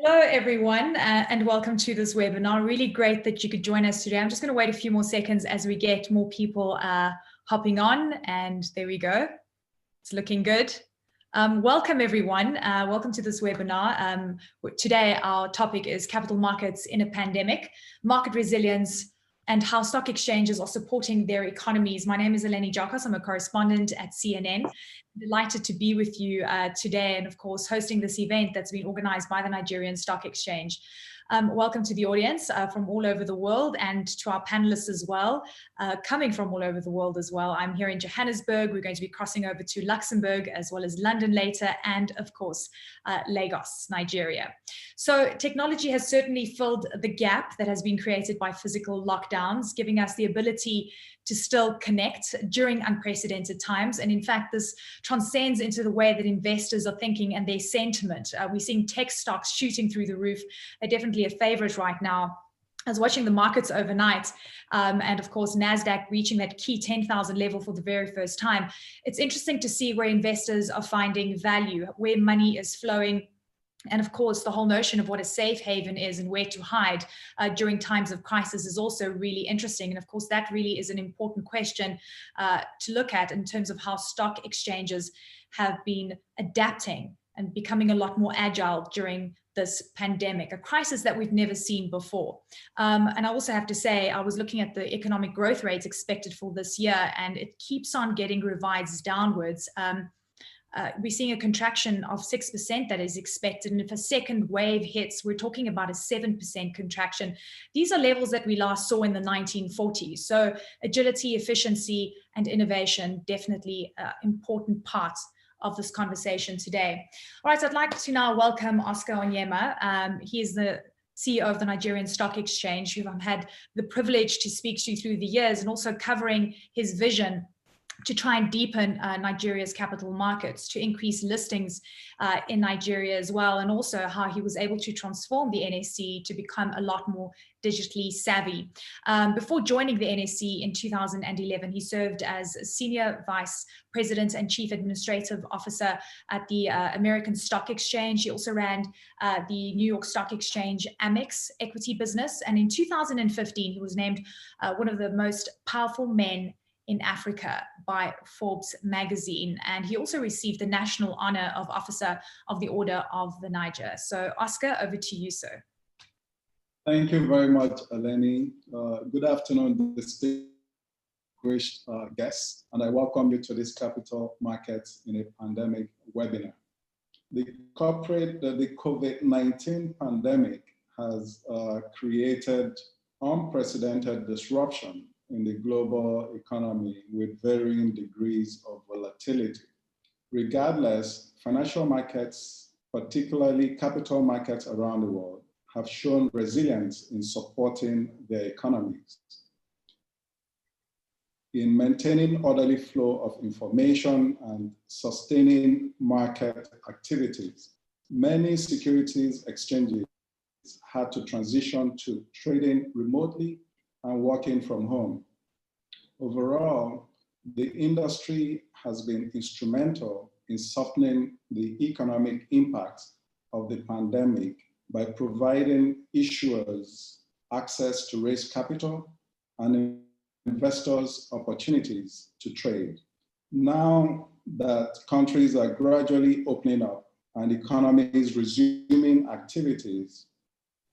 Hello, everyone, and welcome to this webinar. Really great that you could join us today. I'm just going to wait a few more seconds as we get more people hopping on, and there we go. It's looking good. Welcome, everyone. Welcome to this webinar. Today, our topic is capital markets in a pandemic, market resilience, and how stock exchanges are supporting their economies. My name is Eleni Jakos. I'm a correspondent at CNN. Delighted to be with you today, and of course hosting this event that's been organized by the Nigerian Stock Exchange. Welcome to the audience from all over the world, and to our panelists as well, coming from all over the world as well. I'm here in Johannesburg. We're going to be crossing over to Luxembourg as well as London later, and of course Lagos, Nigeria. So technology has certainly filled the gap that has been created by physical lockdowns, giving us the ability to still connect during unprecedented times. And in fact, this transcends into the way that investors are thinking and their sentiment. We're seeing tech stocks shooting through the roof. They're definitely a favorite right now. I was watching the markets overnight, and of course, NASDAQ reaching that key 10,000 level for the very first time. It's interesting to see where investors are finding value, where money is flowing. And of course, the whole notion of what a safe haven is and where to hide during times of crisis is also really interesting. And of course, that really is an important question to look at in terms of how stock exchanges have been adapting and becoming a lot more agile during this pandemic, a crisis that we've never seen before. And I also have to say, I was looking at the economic growth rates expected for this year, and it keeps on getting revised downwards. We're seeing a contraction of 6% that is expected. And if a second wave hits, we're talking about a 7% contraction. These are levels that we last saw in the 1940s. So agility, efficiency, and innovation, definitely important parts of this conversation today. All right, so I'd like to now welcome Oscar Onyema. He is the CEO of the Nigerian Stock Exchange, who I've had the privilege to speak to through the years, and also covering his vision to try and deepen Nigeria's capital markets, to increase listings in Nigeria as well, and also how he was able to transform the NSE to become a lot more digitally savvy. Before joining the NSE in 2011, he served as Senior Vice President and Chief Administrative Officer at the American Stock Exchange. He also ran the New York Stock Exchange Amex equity business. And in 2015, he was named one of the most powerful men in Africa by Forbes magazine. And he also received the National Honor of Officer of the Order of the Niger. So Oscar, over to you, sir. Thank you very much, Eleni. Good afternoon, distinguished guests, and I welcome you to this Capital Markets in a Pandemic webinar. The COVID-19 pandemic has created unprecedented disruption in the global economy with varying degrees of volatility. Regardless, financial markets, particularly capital markets around the world, have shown resilience in supporting their economies, in maintaining orderly flow of information and sustaining market activities. Many securities exchanges had to transition to trading remotely and working from home. Overall, the industry has been instrumental in softening the economic impacts of the pandemic by providing issuers access to raise capital and investors opportunities to trade. Now that countries are gradually opening up and economies resuming activities,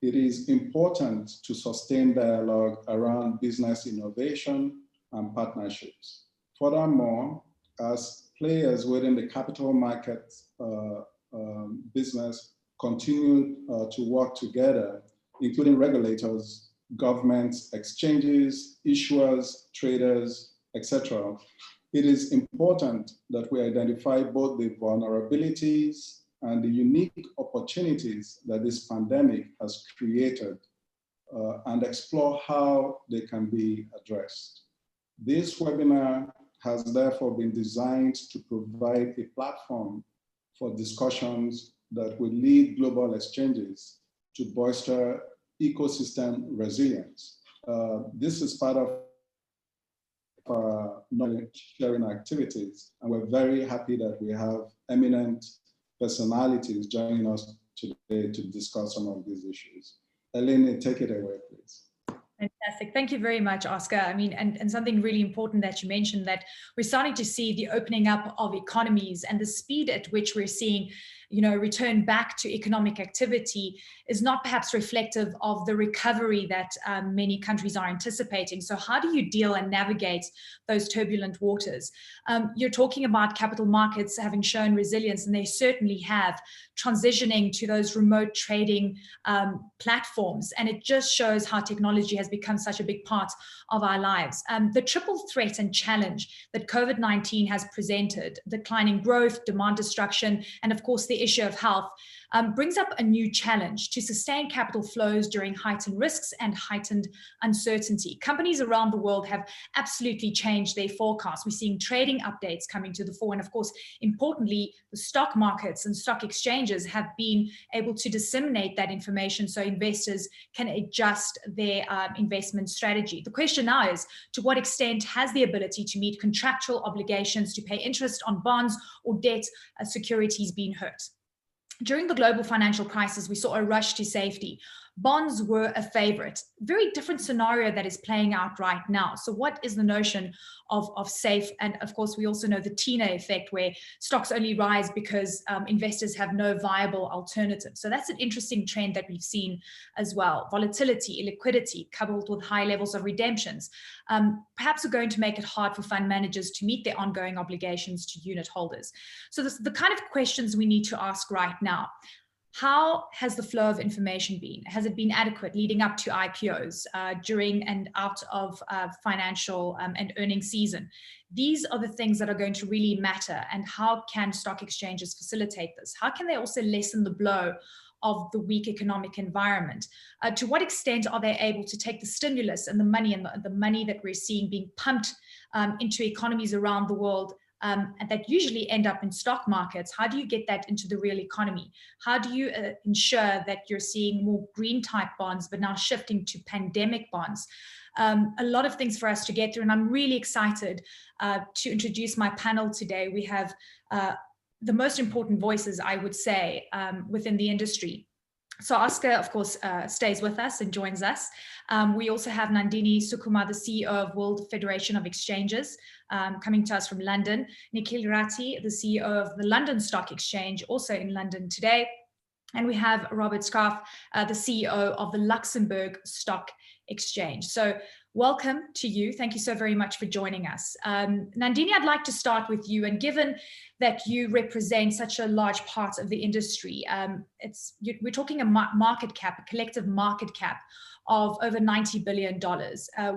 it is important to sustain dialogue around business innovation and partnerships. Furthermore, as players within the capital markets business continue to work together, including regulators, governments, exchanges, issuers, traders, etc., it is important that we identify both the vulnerabilities and the unique opportunities that this pandemic has created and explore how they can be addressed. This webinar has therefore been designed to provide a platform for discussions that will lead global exchanges to bolster ecosystem resilience. This is part of our knowledge sharing activities, and we're very happy that we have eminent personalities joining us today to discuss some of these issues. Eleni, take it away, please. Fantastic. Thank you very much, Oscar. I mean, and something really important that you mentioned, that we're starting to see the opening up of economies, and the speed at which we're seeing, return back to economic activity is not perhaps reflective of the recovery that many countries are anticipating. So how do you deal and navigate those turbulent waters? You're talking about capital markets having shown resilience, and they certainly have, transitioning to those remote trading platforms. And it just shows how technology has become such a big part of our lives. The triple threat and challenge that COVID-19 has presented, declining growth, demand destruction, and of course the issue of health, brings up a new challenge to sustain capital flows during heightened risks and heightened uncertainty. Companies around the world have absolutely changed their forecasts. We're seeing trading updates coming to the fore. And of course, importantly, the stock markets and stock exchanges have been able to disseminate that information so investors can adjust their investment strategy. The question now is, to what extent has the ability to meet contractual obligations to pay interest on bonds or debt securities been hurt? During the global financial crisis, we saw a rush to safety. Bonds were a favorite. Very different scenario that is playing out right now. So what is the notion of safe? And of course, we also know the Tina effect, where stocks only rise because investors have no viable alternative. So that's an interesting trend that we've seen as well. Volatility, illiquidity, coupled with high levels of redemptions, perhaps are going to make it hard for fund managers to meet their ongoing obligations to unit holders. So this is the kind of questions we need to ask right now. How has the flow of information been? Has it been adequate leading up to IPOs, during and out of financial and earnings season? These are the things that are going to really matter. And how can stock exchanges facilitate this? How can they also lessen the blow of the weak economic environment? To what extent are they able to take the stimulus and the money that we're seeing being pumped into economies around the world, and that usually end up in stock markets? How do you get that into the real economy? How do you ensure that you're seeing more green type bonds, but now shifting to pandemic bonds? A lot of things for us to get through, and I'm really excited to introduce my panel today. We have the most important voices, I would say, within the industry. So Oscar, of course, stays with us and joins us. We also have Nandini Sukuma, the CEO of World Federation of Exchanges, coming to us from London. Nikhil Ratti, the CEO of the London Stock Exchange, also in London today. And we have Robert Scarf, the CEO of the Luxembourg Stock Exchange. So welcome to you. Thank you so very much for joining us. Nandini, I'd like to start with you. And given that you represent such a large part of the industry, we're talking a market cap, a collective market cap of over $90 billion.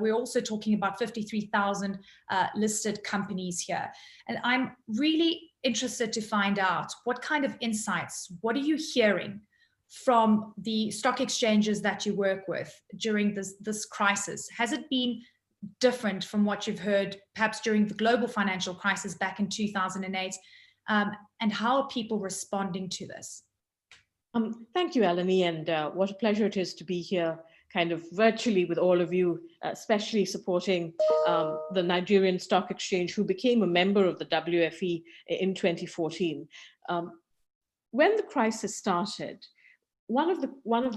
We're also talking about 53,000 listed companies here. And I'm really interested to find out what kind of insights, what are you hearing from the stock exchanges that you work with during this crisis? Has it been different from what you've heard perhaps during the global financial crisis back in 2008? And how are people responding to this? Thank you, Eleni, and what a pleasure it is to be here kind of virtually with all of you, especially supporting the Nigerian Stock Exchange, who became a member of the WFE in 2014. When the crisis started, one of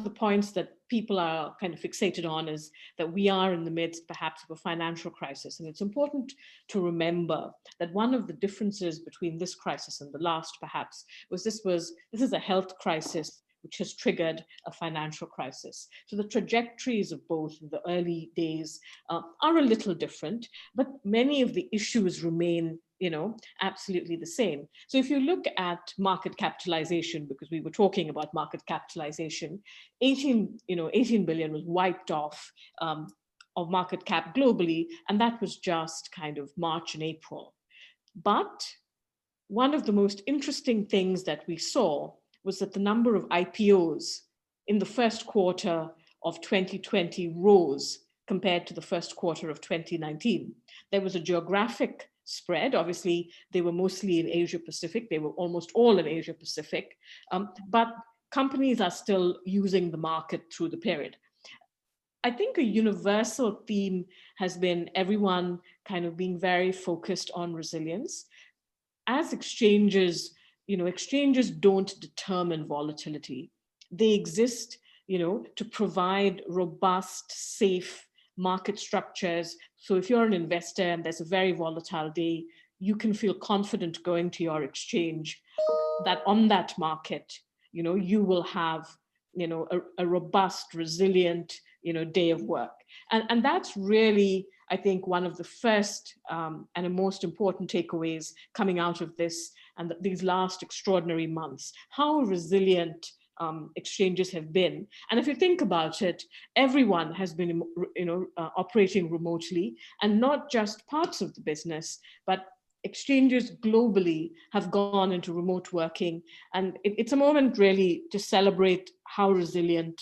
the points that people are kind of fixated on is that we are in the midst perhaps of a financial crisis. And it's important to remember that one of the differences between this crisis and the last perhaps was this is a health crisis which has triggered a financial crisis. So the trajectories of both in the early days are a little different, but many of the issues remain, absolutely the same. So if you look at market capitalization, because we were talking about market capitalization, 18 billion was wiped off of market cap globally, and that was just kind of March and April. But one of the most interesting things that we saw was that the number of IPOs in the first quarter of 2020 rose compared to the first quarter of 2019. There was a geographic spread. Obviously, they were mostly in Asia Pacific. They were almost all in Asia Pacific, but companies are still using the market through the period. I think a universal theme has been everyone kind of being very focused on resilience. As exchanges don't determine volatility. They exist, to provide robust, safe market structures. So if you're an investor and there's a very volatile day, you can feel confident going to your exchange that on that market, you will have, a robust, resilient, day of work. And that's really, I think, one of the first and the most important takeaways coming out of this and these last extraordinary months, how resilient exchanges have been. And if you think about it, everyone has been, operating remotely, and not just parts of the business, but exchanges globally have gone into remote working. And it's a moment really to celebrate how resilient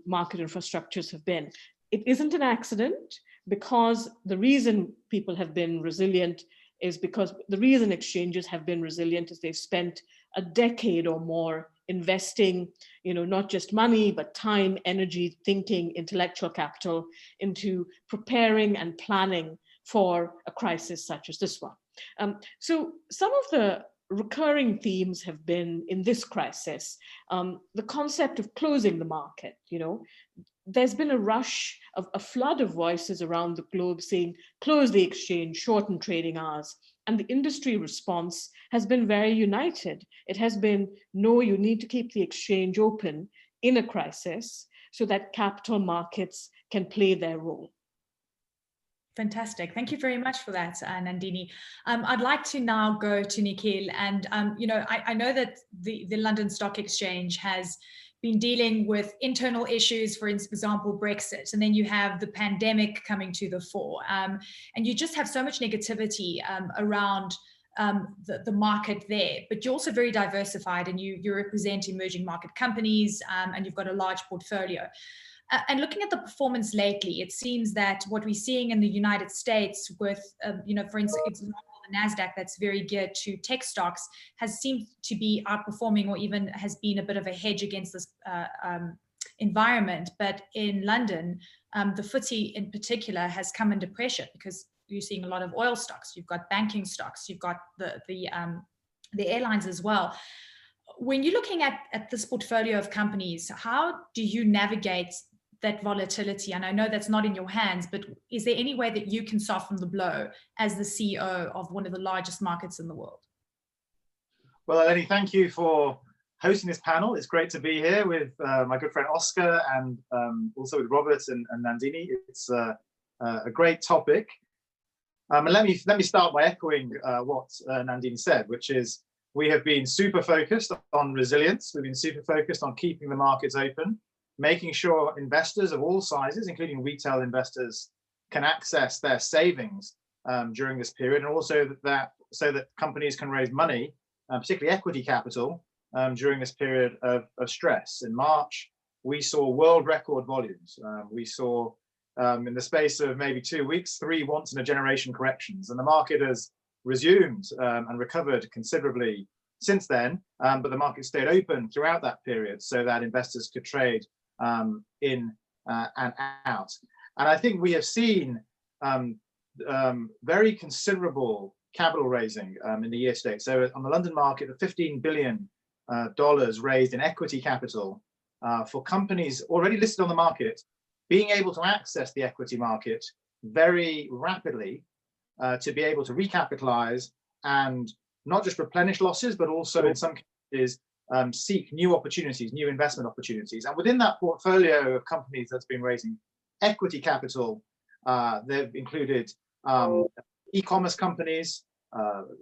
market infrastructures have been. It isn't an accident, because the reason people have been resilient is because the reason exchanges have been resilient is they've spent a decade or more investing, not just money, but time, energy, thinking, intellectual capital into preparing and planning for a crisis such as this one. So some of the recurring themes have been in this crisis, the concept of closing the market. There's been a rush of a flood of voices around the globe saying, close the exchange, shorten trading hours. And the industry response has been very united. It has been, no, you need to keep the exchange open in a crisis so that capital markets can play their role. Fantastic. Thank you very much for that, Nandini. I'd like to now go to Nikhil. And, I know that the London Stock Exchange has been dealing with internal issues, for example, Brexit, and then you have the pandemic coming to the fore. And you just have so much negativity around the market there, but you're also very diversified, and you represent emerging market companies, and you've got a large portfolio. And looking at the performance lately, it seems that what we're seeing in the United States with, for instance, the NASDAQ that's very geared to tech stocks has seemed to be outperforming, or even has been a bit of a hedge against this environment. But in London, the FTSE in particular has come under pressure because you're seeing a lot of oil stocks, you've got banking stocks, you've got the airlines as well. When you're looking at this portfolio of companies, how do you navigate that volatility? And I know that's not in your hands, but is there any way that you can soften the blow as the CEO of one of the largest markets in the world? Well, Eleni, thank you for hosting this panel. It's great to be here with my good friend Oscar, and also with Robert and Nandini. It's a great topic. And let me start by echoing what Nandini said, which is we have been super focused on resilience. We've been super focused on keeping the markets open, making sure investors of all sizes, including retail investors, can access their savings during this period, and also so that companies can raise money, particularly equity capital, during this period of stress. In March, we saw world record volumes. We saw, in the space of maybe 2 weeks, 3 once-in-a-generation corrections, and the market has resumed and recovered considerably since then, but the market stayed open throughout that period so that investors could trade in and out. And I think we have seen very considerable capital raising in the year to date. So on the London market, the $15 billion raised in equity capital for companies already listed on the market, being able to access the equity market very rapidly to be able to recapitalize and not just replenish losses, but also in some cases seek new opportunities, new investment opportunities. And within that portfolio of companies that's been raising equity capital, they've included e-commerce companies,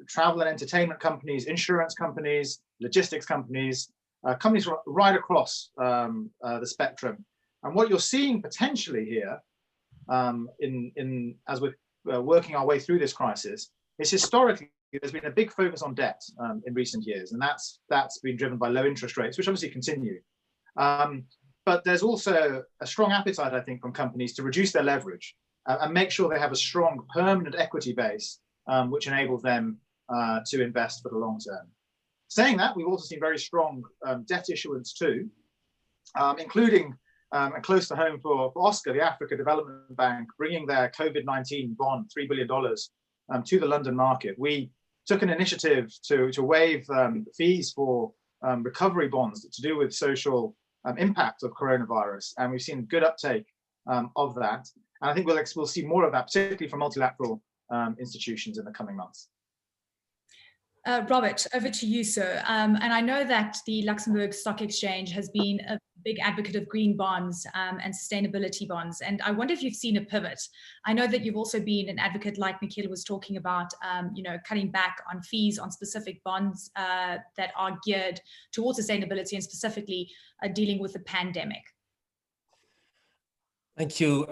travel and entertainment companies, insurance companies, logistics companies, companies right across the spectrum. And what you're seeing potentially here, as we're working our way through this crisis, is historically there's been a big focus on debt in recent years, and that's been driven by low interest rates, which obviously continue. But there's also a strong appetite, I think, from companies to reduce their leverage and make sure they have a strong permanent equity base, which enables them to invest for the long term. Saying that, we've also seen very strong debt issuance too, including, and close to home for Oscar, the Africa Development Bank, bringing their COVID-19 bond, $3 billion, to the London market. We took an initiative to waive fees for recovery bonds to do with social impact of coronavirus, and we've seen good uptake of that. And I think we'll see more of that, particularly from multilateral institutions in the coming months. Robert, over to you, sir. And I know that the Luxembourg Stock Exchange has been a big advocate of green bonds and sustainability bonds. And I wonder if you've seen a pivot. I know that you've also been an advocate, like Nikhil was talking about, cutting back on fees on specific bonds that are geared towards sustainability and specifically dealing with the pandemic. Thank you,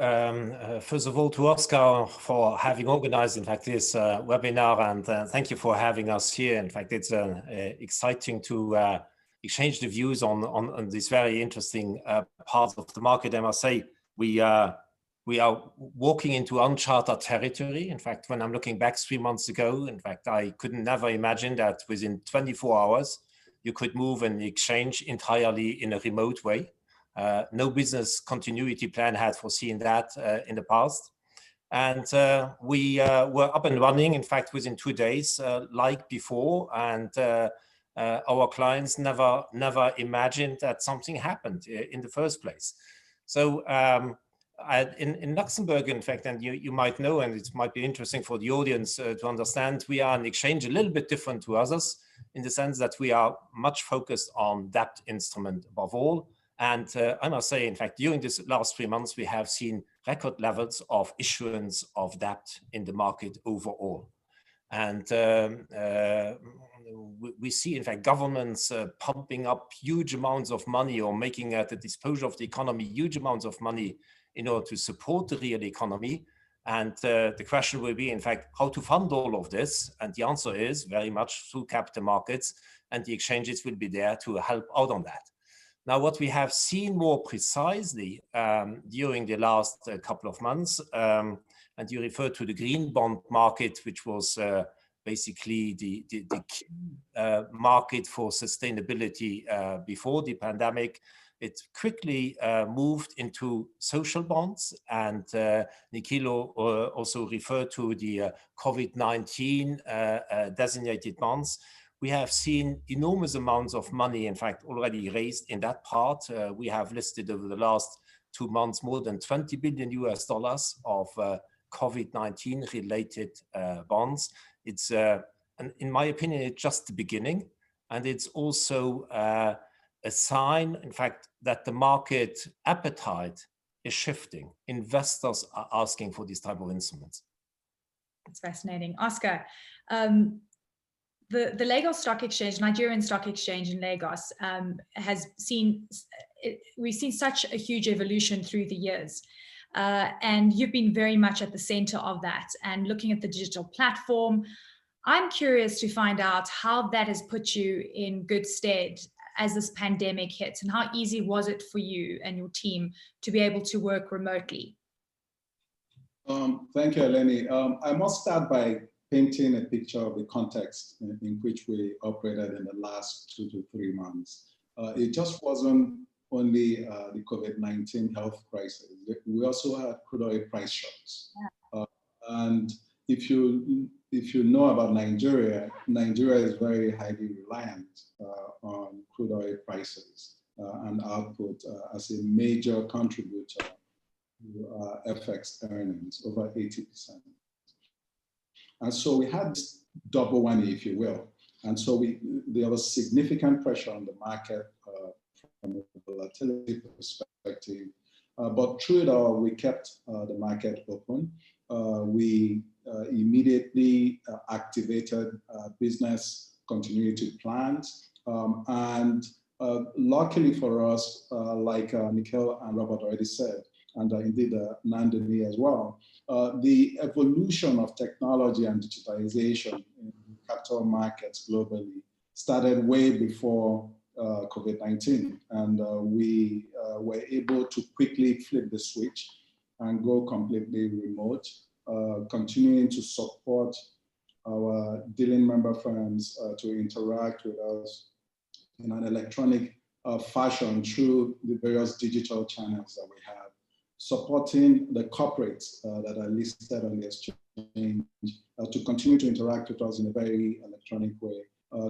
first of all, to Oscar for having organized, in fact, this webinar, and thank you for having us here. In fact, it's exciting to exchange the views on this very interesting part of the market. I must say, we are walking into uncharted territory. In fact, when I'm looking back 3 months ago, in fact, I could never imagine that within 24 hours, you could move an exchange entirely in a remote way. No business continuity plan had foreseen that in the past. And we were up and running, in fact, within 2 days, like before. And our clients never imagined that something happened in the first place. So in Luxembourg, in fact, and you might know, and it might be interesting for the audience to understand, we are an exchange a little bit different to others in the sense that we are much focused on debt instrument above all. And I must say, in fact, during this last 3 months, we have seen record levels of issuance of debt in the market overall. And we see, in fact, governments pumping up huge amounts of money or making at the disposal of the economy huge amounts of money in order to support the real economy. And the question will be, in fact, how to fund all of this. And the answer is very much through capital markets, and the exchanges will be there to help out on that. Now, what we have seen more precisely during the last couple of months, and you refer to the green bond market, which was basically the key market for sustainability before the pandemic. It quickly moved into social bonds, and Nikhil also referred to the COVID-19 designated bonds. We have seen enormous amounts of money, in fact, already raised in that part. We have listed over the last 2 months more than $20 billion of COVID-19 related bonds. It's, in my opinion, it's just the beginning. And it's also a sign, in fact, that the market appetite is shifting. Investors are asking for these type of instruments. That's fascinating. Oscar, the Lagos Stock Exchange, Nigerian Stock Exchange in Lagos, has seen, we've seen such a huge evolution through the years. And you've been very much at the center of that and looking at the digital platform. I'm curious to find out how that has put you in good stead as this pandemic hits, and how easy was it for you and your team to be able to work remotely? Thank you, Eleni. I must start by painting a picture of the context in which we operated in the last 2 to 3 months. It just wasn't only the COVID-19 health crisis. We also had crude oil price shocks. Yeah. And if you know about Nigeria, Nigeria is very highly reliant on crude oil prices and output as a major contributor to FX earnings, over 80%. And so we had this double whammy, if you will. And so there was significant pressure on the market from a volatility perspective. But through it all, we kept the market open. We immediately activated business continuity plans. And luckily for us, like Nikhil and Robert already said, and indeed Nandini as well, the evolution of technology and digitalization in capital markets globally started way before COVID-19. And we were able to quickly flip the switch and go completely remote, continuing to support our dealing member firms to interact with us in an electronic fashion through the various digital channels that we have, supporting the corporates that are listed on the exchange to continue to interact with us in a very electronic way,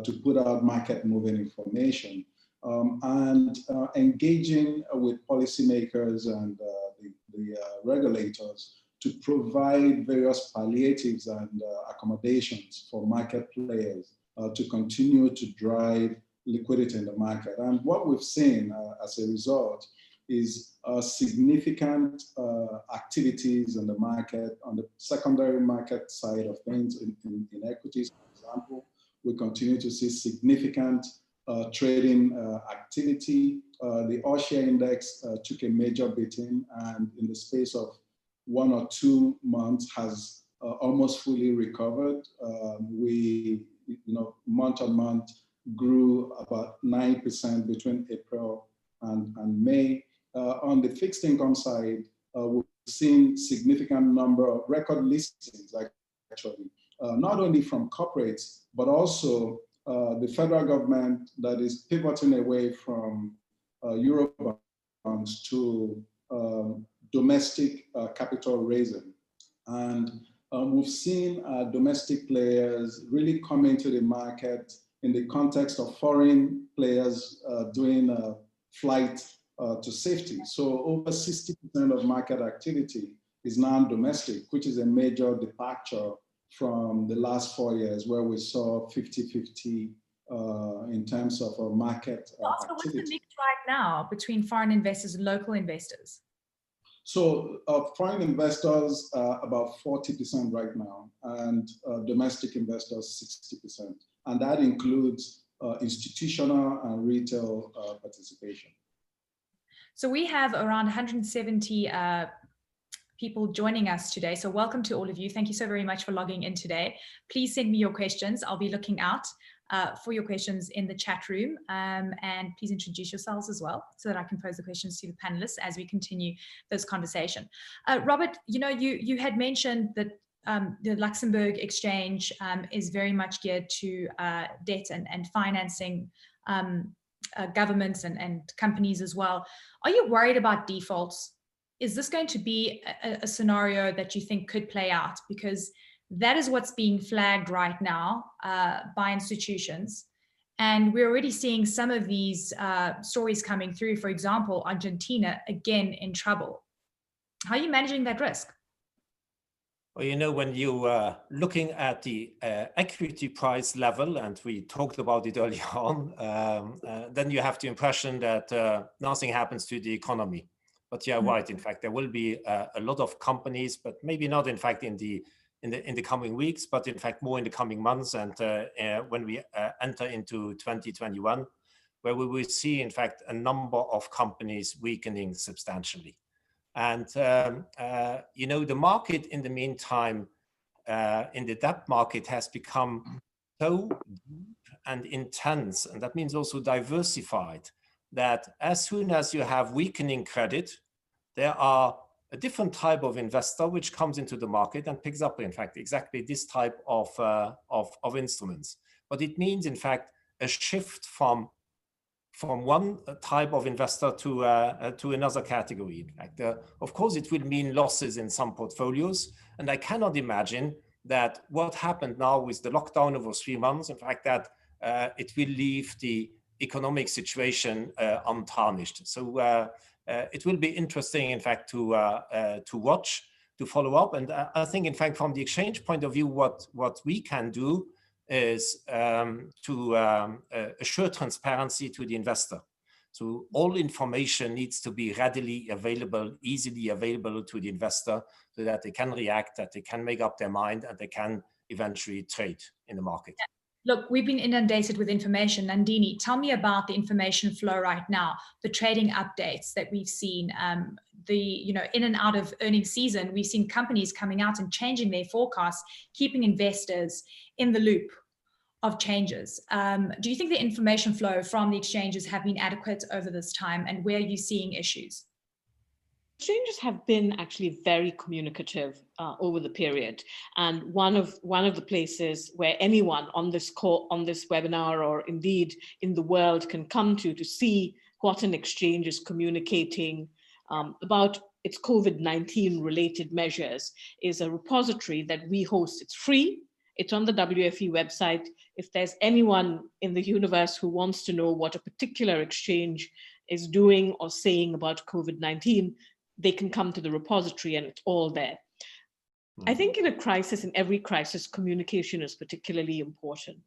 to put out market moving information. and engaging with policymakers and the regulators to provide various palliatives and accommodations for market players to continue to drive liquidity in the market. And what we've seen as a result is significant activities in the market, on the secondary market side of things, in equities, for example. We continue to see significant trading activity. The all-share index took a major beating, and in the space of 1 or 2 months has almost fully recovered. We, month on month, grew about 9% between April and May. On the fixed income side, we've seen significant number of record listings, actually, not only from corporates, but also the federal government that is pivoting away from Eurobonds to domestic capital raising. And we've seen domestic players really come into the market in the context of foreign players doing a flight to safety. So over 60% of market activity is now domestic, which is a major departure from the last 4 years where we saw 50-50 in terms of market Oscar, activity. what's the mix right now between foreign investors and local investors? So foreign investors about 40% right now, and domestic investors 60%. And that includes institutional and retail participation. So we have around 170 people joining us today. So welcome to all of you. Thank you so very much for logging in today. Please send me your questions. I'll be looking out for your questions in the chat room. And please introduce yourselves as well so that I can pose the questions to the panelists as we continue this conversation. Robert, you had mentioned that the Luxembourg exchange is very much geared to debt and financing governments and companies as well. Are you worried about defaults? Is this going to be a scenario that you think could play out? Because that is what's being flagged right now by institutions. And we're already seeing some of these stories coming through. For example, Argentina, again, in trouble. How are you managing that risk? Well, when you are looking at the equity price level, and we talked about it earlier on, then you have the impression that nothing happens to the economy. But you're right. In fact, there will be a lot of companies, but maybe not, in fact, in the coming weeks, but in fact more in the coming months, and when we enter into 2021, where we will see, in fact, a number of companies weakening substantially. And the market in the meantime, in the debt market, has become so deep and intense, and that means also diversified, that as soon as you have weakening credit, there are a different type of investor which comes into the market and picks up, in fact, exactly this type of instruments. But it means, in fact, a shift from one type of investor to another category. In fact, of course, it will mean losses in some portfolios, and I cannot imagine that what happened now with the lockdown over 3 months, in fact, that it will leave the economic situation untarnished. So it will be interesting, in fact, to watch, to follow up. And I think, in fact, from the exchange point of view, what we can do is to assure transparency to the investor. So all information needs to be readily available, easily available to the investor, so that they can react, that they can make up their mind, and they can eventually trade in the market. Look, we've been inundated with information. Nandini, tell me about the information flow right now, the trading updates that we've seen, in and out of earnings season. We've seen companies coming out and changing their forecasts, keeping investors in the loop of changes. Do you think the information flow from the exchanges have been adequate over this time, and where are you seeing issues? Exchanges have been actually very communicative over the period, and one of the places where anyone on this call, on this webinar, or indeed in the world can come to see what an exchange is communicating about its COVID-19 related measures is a repository that we host. It's free. It's on the WFE website. If there's anyone in the universe who wants to know what a particular exchange is doing or saying about COVID-19, they can come to the repository and it's all there. I think in a crisis, in every crisis, communication is particularly important.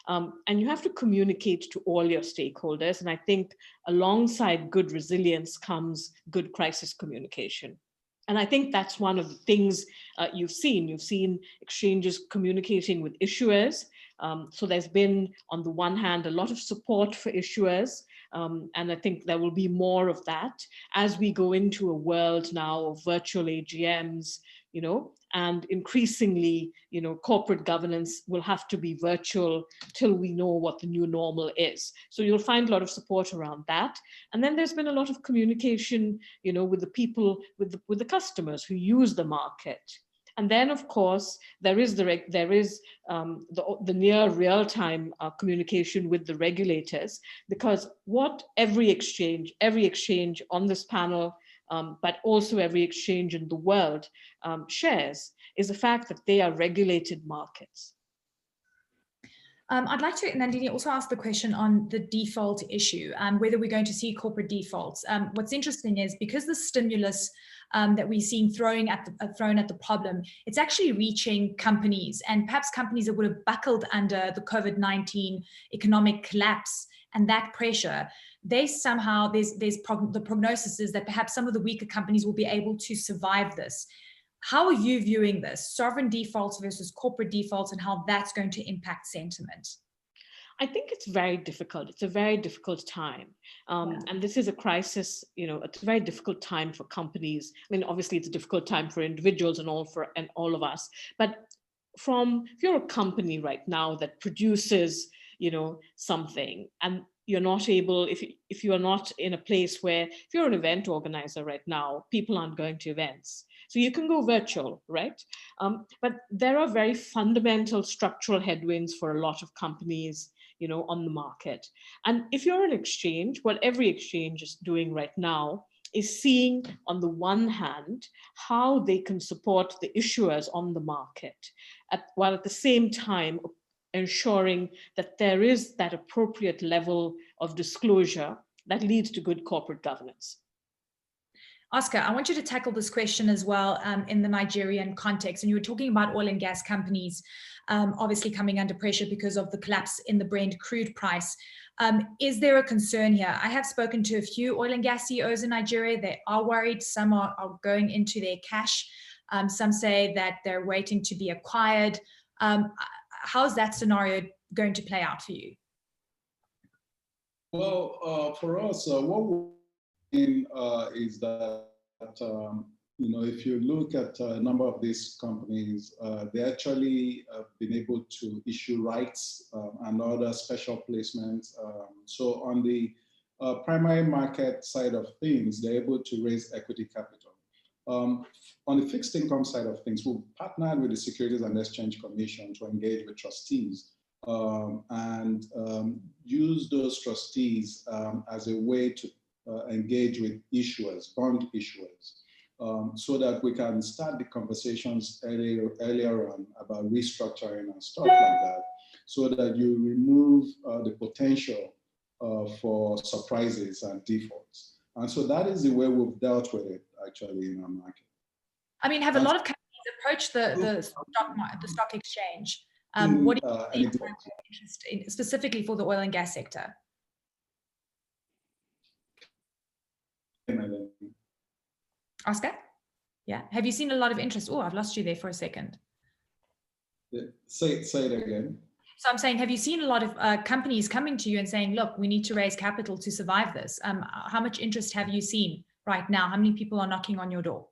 And you have to communicate to all your stakeholders. And I think alongside good resilience comes good crisis communication. And I think that's one of the things you've seen. You've seen exchanges communicating with issuers. So there's been, on the one hand, a lot of support for issuers. And I think there will be more of that as we go into a world now of virtual AGMs, and increasingly, corporate governance will have to be virtual till we know what the new normal is. So you'll find a lot of support around that. And then there's been a lot of communication, with the people, with the customers who use the market. And then, of course, there is the near real-time communication with the regulators, because what every exchange on this panel, but also every exchange in the world shares is the fact that they are regulated markets. I'd like to, Nandini, also ask the question on the default issue, whether we're going to see corporate defaults. What's interesting is because the stimulus that we're seeing thrown at the problem, it's actually reaching companies, and perhaps companies that would have buckled under the COVID-19 economic collapse and that pressure. They somehow, the prognosis is that perhaps some of the weaker companies will be able to survive this. How are you viewing this, sovereign defaults versus corporate defaults, and how that's going to impact sentiment? I think it's very difficult. It's a very difficult time. And this is a crisis, it's a very difficult time for companies. I mean, obviously it's a difficult time for individuals and all of us. But if you're a company right now that produces, something, and you're not able, if you are not in a place where, if you're an event organizer right now, people aren't going to events. So you can go virtual, right? But there are very fundamental structural headwinds for a lot of companies, on the market. And if you're an exchange, what every exchange is doing right now is seeing, on the one hand, how they can support the issuers on the market, while at the same time ensuring that there is that appropriate level of disclosure that leads to good corporate governance. Oscar, I want you to tackle this question as well in the Nigerian context. And you were talking about oil and gas companies obviously coming under pressure because of the collapse in the Brent crude price. Is there a concern here? I have spoken to a few oil and gas CEOs in Nigeria. They are worried. Some are going into their cash. Some say that they're waiting to be acquired. How's that scenario going to play out for you? Well, for us, what we're seeing is that, if you look at a number of these companies, they actually have been able to issue rights and other special placements. So on the primary market side of things, they're able to raise equity capital. On the fixed income side of things, we've partnered with the Securities and Exchange Commission to engage with trustees and use those trustees as a way to engage with issuers, bond issuers, so that we can start the conversations earlier on about restructuring and stuff like that, so that you remove the potential for surprises and defaults. And so that is the way we've dealt with it actually in our market. I mean, have a lot of companies approached the stock exchange? What do you think interest in, specifically for the oil and gas sector? Oscar? Yeah. Have you seen a lot of interest? Oh, I've lost you there for a second. Say it again. So I'm saying, have you seen a lot of companies coming to you and saying, look, we need to raise capital to survive this? How much interest have you seen right now? How many people are knocking on your door?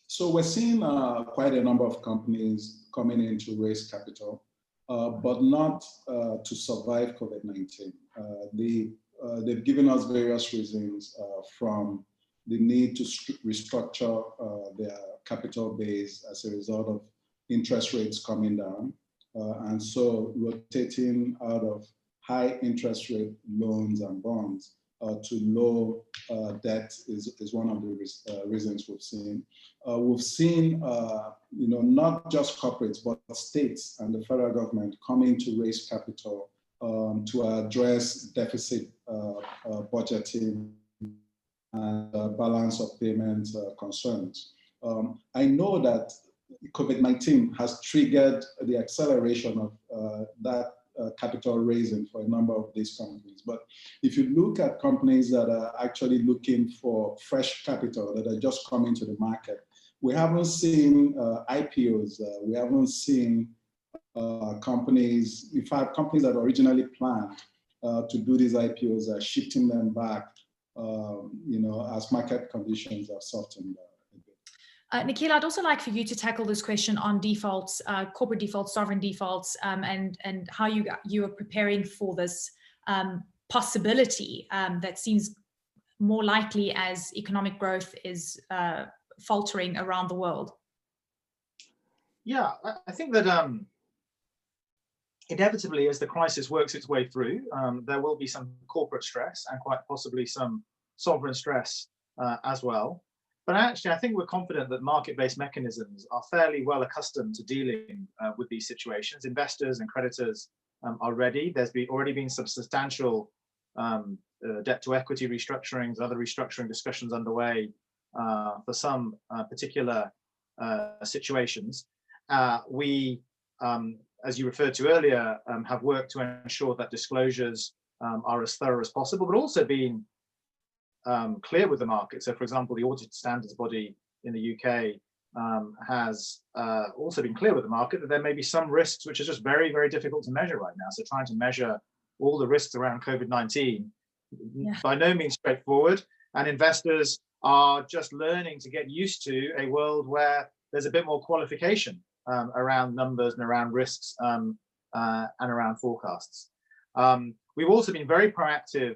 So we're seeing quite a number of companies coming in to raise capital, but not to survive COVID-19. They've given us various reasons, from the need to restructure their capital base as a result of interest rates coming down. And so rotating out of high interest rate loans and bonds to low debt is one of the reasons we've seen. We've seen, not just corporates, but states and the federal government coming to raise capital to address deficit budgeting and balance of payments concerns. I know that COVID-19 has triggered the acceleration of that capital raising for a number of these companies. But if you look at companies that are actually looking for fresh capital, that are just coming to the market, we haven't seen IPOs, we haven't seen companies, in fact, companies that originally planned to do these IPOs are shifting them back, as market conditions have softened. Nikhil, I'd also like for you to tackle this question on defaults, corporate defaults, sovereign defaults, and how you are preparing for this possibility that seems more likely as economic growth is faltering around the world. Yeah, I think that inevitably, as the crisis works its way through, there will be some corporate stress and quite possibly some sovereign stress as well. But actually, I think we're confident that market-based mechanisms are fairly well accustomed to dealing with these situations. Investors and creditors are ready. There's already been some substantial debt-to-equity restructurings, other restructuring discussions underway for some particular situations. We, as you referred to earlier, have worked to ensure that disclosures are as thorough as possible, but also being clear with the market. So, for example, the Audit Standards Body in the UK has also been clear with the market that there may be some risks which are just very, very difficult to measure right now. So trying to measure all the risks around COVID-19, by no means straightforward. And investors are just learning to get used to a world where there's a bit more qualification around numbers and around risks and around forecasts. We've also been very proactive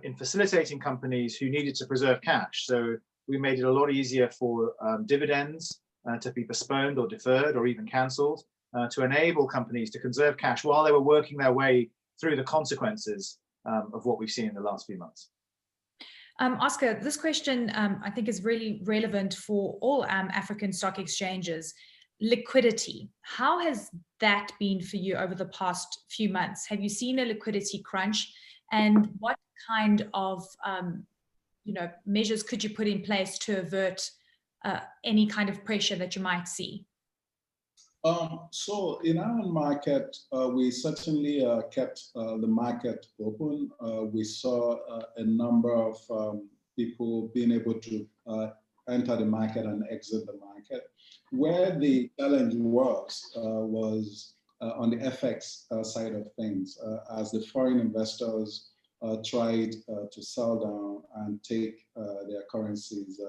in facilitating companies who needed to preserve cash. So we made it a lot easier for dividends to be postponed or deferred or even cancelled to enable companies to conserve cash while they were working their way through the consequences of what we've seen in the last few months. Oscar, this question I think is really relevant for all African stock exchanges. Liquidity, how has that been for you over the past few months? Have you seen a liquidity crunch? And what kind of measures could you put in place to avert any kind of pressure that you might see? So in our market, we certainly kept the market open. We saw a number of people being able to enter the market and exit the market. Where the challenge was on the FX side of things, as the foreign investors tried to sell down and take their currencies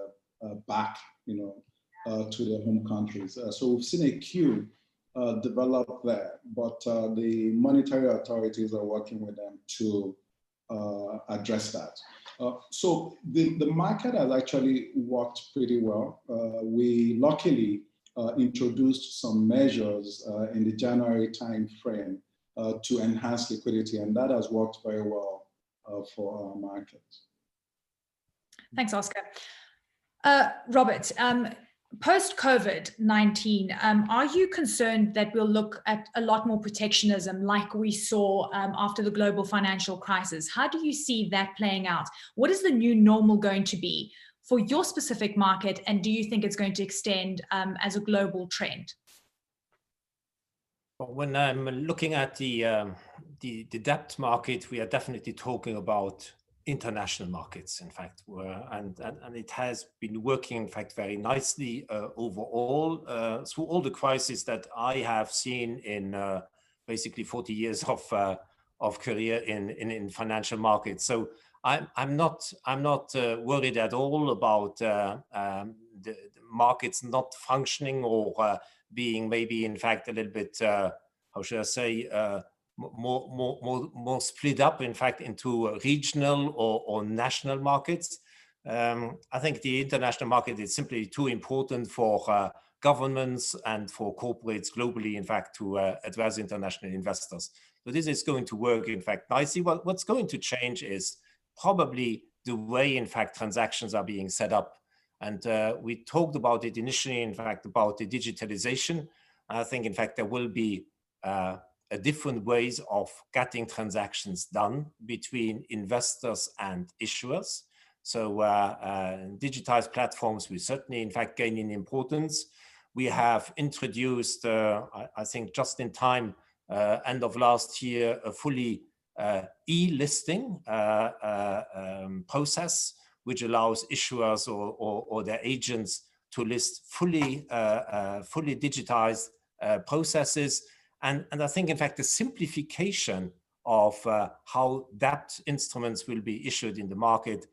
back, to their home countries. So we've seen a queue develop there, but the monetary authorities are working with them to address that. So the market has actually worked pretty well. We luckily introduced some measures in the January time frame to enhance liquidity, and that has worked very well for our market. Thanks, Oscar. Robert, post-COVID-19, are you concerned that we'll look at a lot more protectionism like we saw after the global financial crisis? How do you see that playing out? What is the new normal going to be for your specific market, and do you think it's going to extend as a global trend? When I'm looking at the debt market, we are definitely talking about international markets, in fact, and it has been working, in fact, very nicely overall through all the crises that I have seen in basically 40 years of career in financial markets. So I'm not worried at all about the markets not functioning or being maybe, in fact, a little bit, how should I say, more split up, in fact, into regional or national markets. I think the international market is simply too important for governments and for corporates globally, in fact, to address international investors. So this is going to work, in fact, nicely. What's going to change is probably the way, in fact, transactions are being set up. And we talked about it initially, in fact, about the digitalization. I think, in fact, there will be different ways of getting transactions done between investors and issuers. So digitized platforms will certainly, in fact, gain in importance. We have introduced, I think, just in time, end of last year, a fully e-listing process, which allows issuers or their agents to list fully digitized processes. And I think, in fact, the simplification of how debt instruments will be issued in the market,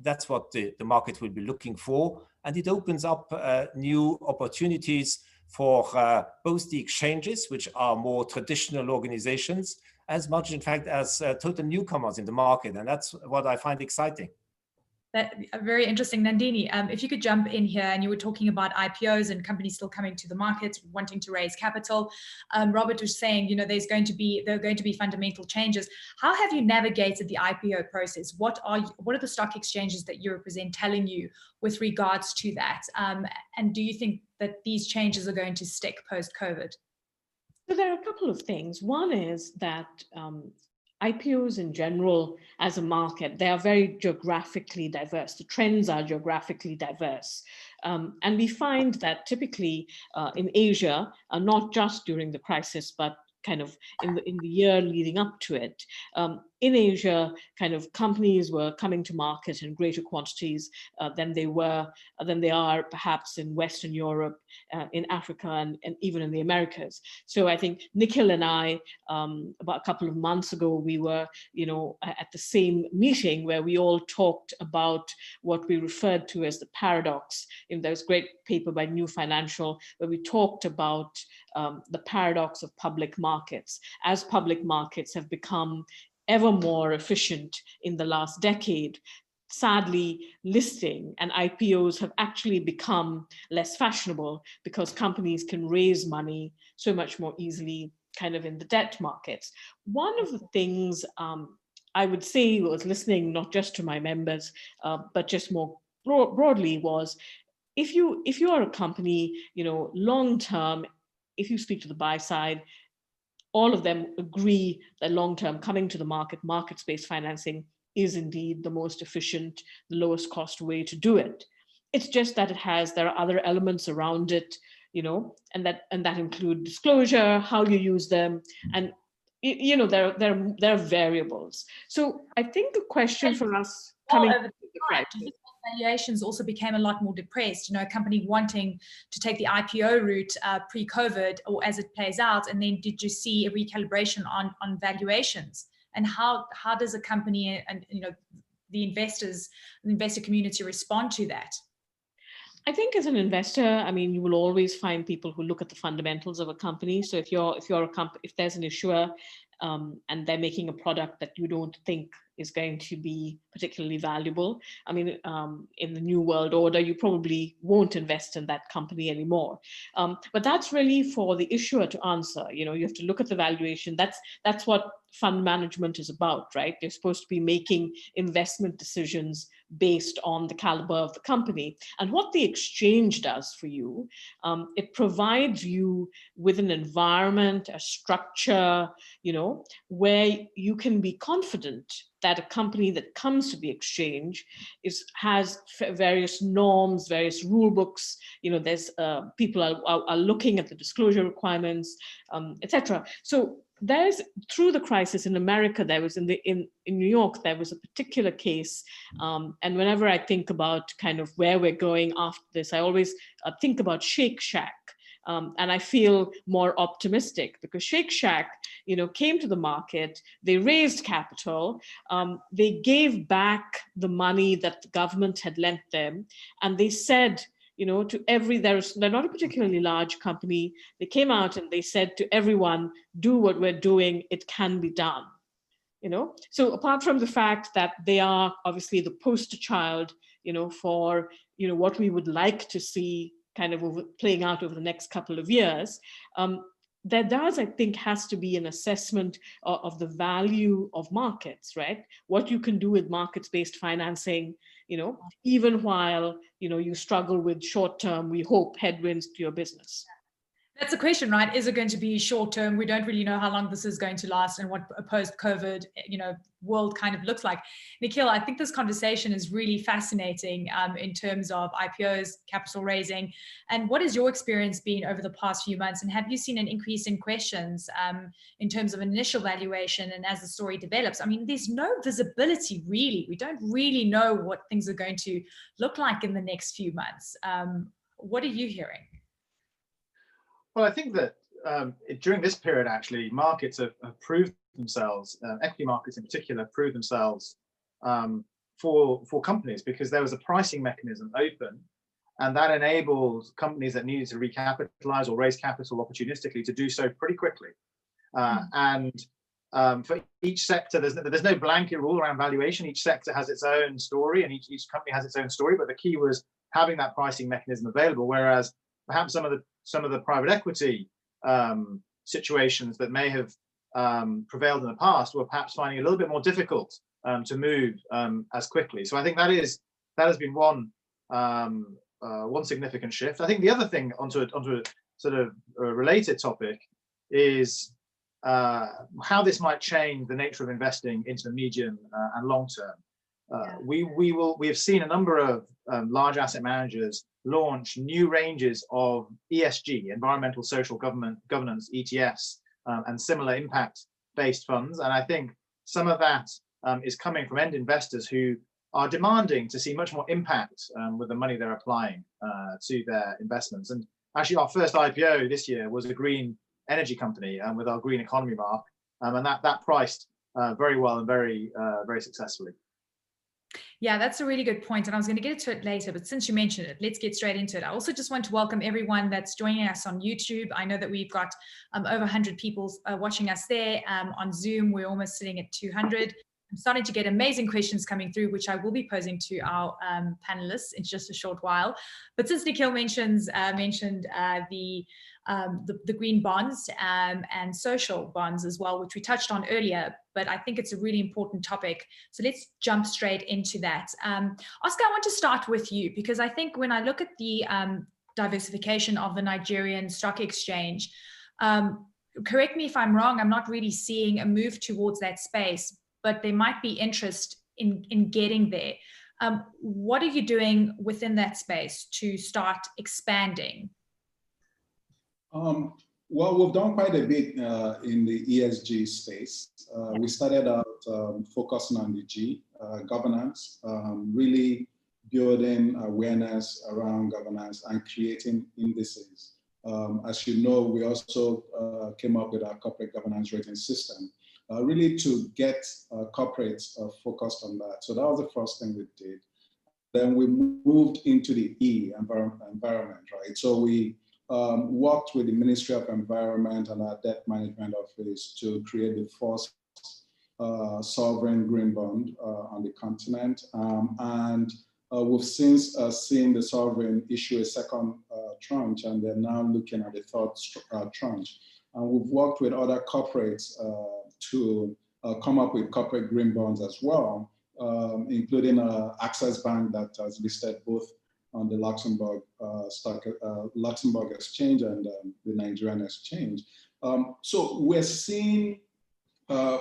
that's what the market will be looking for. And it opens up new opportunities for both the exchanges, which are more traditional organizations, as much, in fact, as total newcomers in the market. And that's what I find exciting. That very interesting. Nandini, if you could jump in here, and you were talking about IPOs and companies still coming to the market, wanting to raise capital. Robert was saying, there are going to be fundamental changes. How have you navigated the IPO process? What are the stock exchanges that you represent telling you with regards to that? And do you think that these changes are going to stick post-COVID? So there are a couple of things. One is that IPOs in general as a market, they are very geographically diverse. The trends are geographically diverse. And we find that typically in Asia, not just during the crisis, but kind of in the year leading up to it, in Asia, kind of companies were coming to market in greater quantities than they are perhaps in Western Europe, in Africa, and even in the Americas. So I think Nikhil and I, about a couple of months ago, we were, at the same meeting where we all talked about what we referred to as the paradox. There was a great paper by New Financial where we talked about the paradox of public markets. As public markets have become ever more efficient in the last decade, sadly, listing and IPOs have actually become less fashionable because companies can raise money so much more easily kind of in the debt markets. One of the things I would say was listening not just to my members, but just more broadly was, if you are a company, long term, if you speak to the buy side, all of them agree that long-term coming to the market-based financing is indeed the most efficient, the lowest cost way to do it. It's just that there are other elements around it, and that include disclosure, how you use them, and there are variables. So I think the question for us coming to the crisis, valuations also became a lot more depressed. A company wanting to take the IPO route pre-COVID, or as it plays out, and then did you see a recalibration on valuations? And how does a company and the investor community respond to that? I think as an investor, you will always find people who look at the fundamentals of a company. So if there's an issuer and they're making a product that you don't think is going to be particularly valuable, in the new world order, you probably won't invest in that company anymore. But that's really for the issuer to answer. You have to look at the valuation. That's what fund management is about, right? They're supposed to be making investment decisions based on the caliber of the company. And what the exchange does for you, it provides you with an environment, a structure, where you can be confident that a company that comes to the exchange has various norms, various rule books. There's people are looking at the disclosure requirements, etc. So through the crisis in America, there was in New York, there was a particular case, and whenever I think about kind of where we're going after this, I always think about Shake Shack. And I feel more optimistic because Shake Shack, came to the market, they raised capital, they gave back the money that the government had lent them, and they said, they're not a particularly large company. They came out and they said to everyone, do what we're doing, it can be done. So apart from the fact that they are obviously the poster child, for, what we would like to see kind of playing out over the next couple of years, there does, I think, has to be an assessment of the value of markets, right? What you can do with markets-based financing, even while, you struggle with short-term, we hope, headwinds to your business. That's the question, right? Is it going to be short term? We don't really know how long this is going to last and what a post-COVID, world kind of looks like. Nikhil, I think this conversation is really fascinating in terms of IPOs, capital raising, and what has your experience been over the past few months? And have you seen an increase in questions in terms of initial valuation and as the story develops? I mean, there's no visibility really. We don't really know what things are going to look like in the next few months. What are you hearing? Well, I think that during this period, actually, markets have proved themselves, equity markets in particular, proved themselves for companies, because there was a pricing mechanism open, and that enabled companies that needed to recapitalize or raise capital opportunistically to do so pretty quickly. For each sector, there's no blanket rule around valuation. Each sector has its own story, and each company has its own story. But the key was having that pricing mechanism available, whereas perhaps some of the private equity situations that may have prevailed in the past were perhaps finding it a little bit more difficult to move as quickly. So I think that has been one significant shift. I think the other thing onto a sort of related topic is how this might change the nature of investing into the medium and long term. We have seen a number of large asset managers launch new ranges of ESG, environmental social governance ETFs, and similar impact-based funds. And I think some of that is coming from end investors who are demanding to see much more impact with the money they're applying to their investments. And actually, our first IPO this year was a green energy company with our green economy mark, and that priced very well and very successfully. Yeah, that's a really good point. And I was going to get to it later, but since you mentioned it, let's get straight into it. I also just want to welcome everyone that's joining us on YouTube. I know that we've got over 100 people watching us there. On Zoom, we're almost sitting at 200. I'm starting to get amazing questions coming through, which I will be posing to our panelists in just a short while. But since Nikhil mentioned the green bonds and social bonds as well, which we touched on earlier, but I think it's a really important topic. So let's jump straight into that. Oscar, I want to start with you, because I think when I look at the diversification of the Nigerian Stock Exchange, correct me if I'm wrong, I'm not really seeing a move towards that space, but there might be interest in getting there. What are you doing within that space to start expanding? Well, we've done quite a bit in the ESG space. We started out focusing on the G, governance, really building awareness around governance and creating indices. As you know, we also came up with our corporate governance rating system, really to get corporates focused on that. So that was the first thing we did. Then we moved into the E, environment, right? So we worked with the Ministry of Environment and our Debt Management Office to create the first sovereign green bond on the continent. And we've since seen the sovereign issue a second tranche, and they're now looking at the third tranche. And we've worked with other corporates to come up with corporate green bonds as well, including Access Bank that has listed both on the Luxembourg Luxembourg Exchange and the Nigerian Exchange. So we're seeing a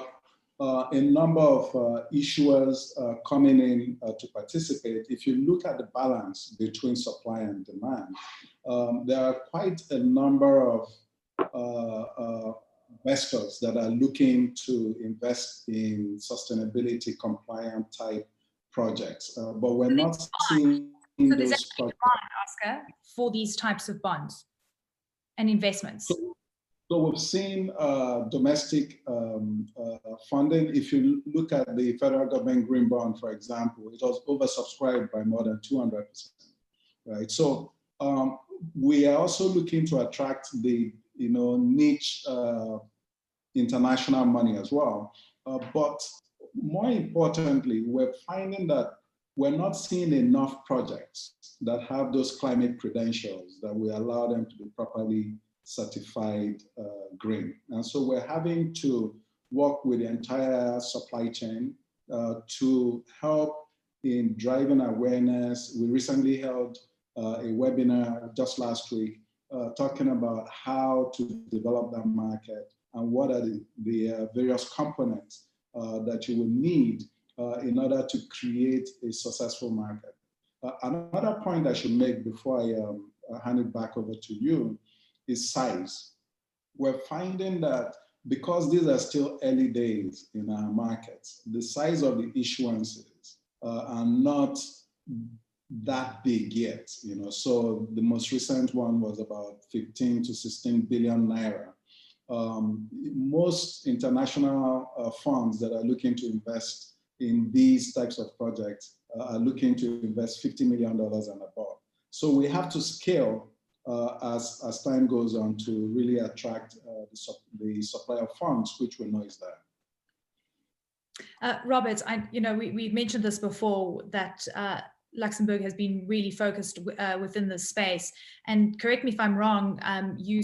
number of issuers coming in to participate. If you look at the balance between supply and demand, there are quite a number of investors that are looking to invest in sustainability compliant type projects, but we're not seeing so there's actually demand, Oscar, for these types of bonds and investments. So we've seen domestic funding. If you look at the federal government green bond, for example, it was oversubscribed by more than 200%, right? So we are also looking to attract the niche international money as well. But more importantly, we're finding that we're not seeing enough projects that have those climate credentials that will allow them to be properly certified green. And so we're having to work with the entire supply chain to help in driving awareness. We recently held a webinar just last week talking about how to develop that market and what are the various components that you will need in order to create a successful market. Another point I should make before I hand it back over to you is size. We're finding that because these are still early days in our markets, the size of the issuances are not that big yet. So the most recent one was about 15 to 16 billion naira. Most international funds that are looking to invest in these types of projects are looking to invest $50 million and above. So we have to scale as time goes on to really attract the supply of funds, which we know is there. Robert, we've mentioned this before, that Luxembourg has been really focused within this space. And correct me if I'm wrong, you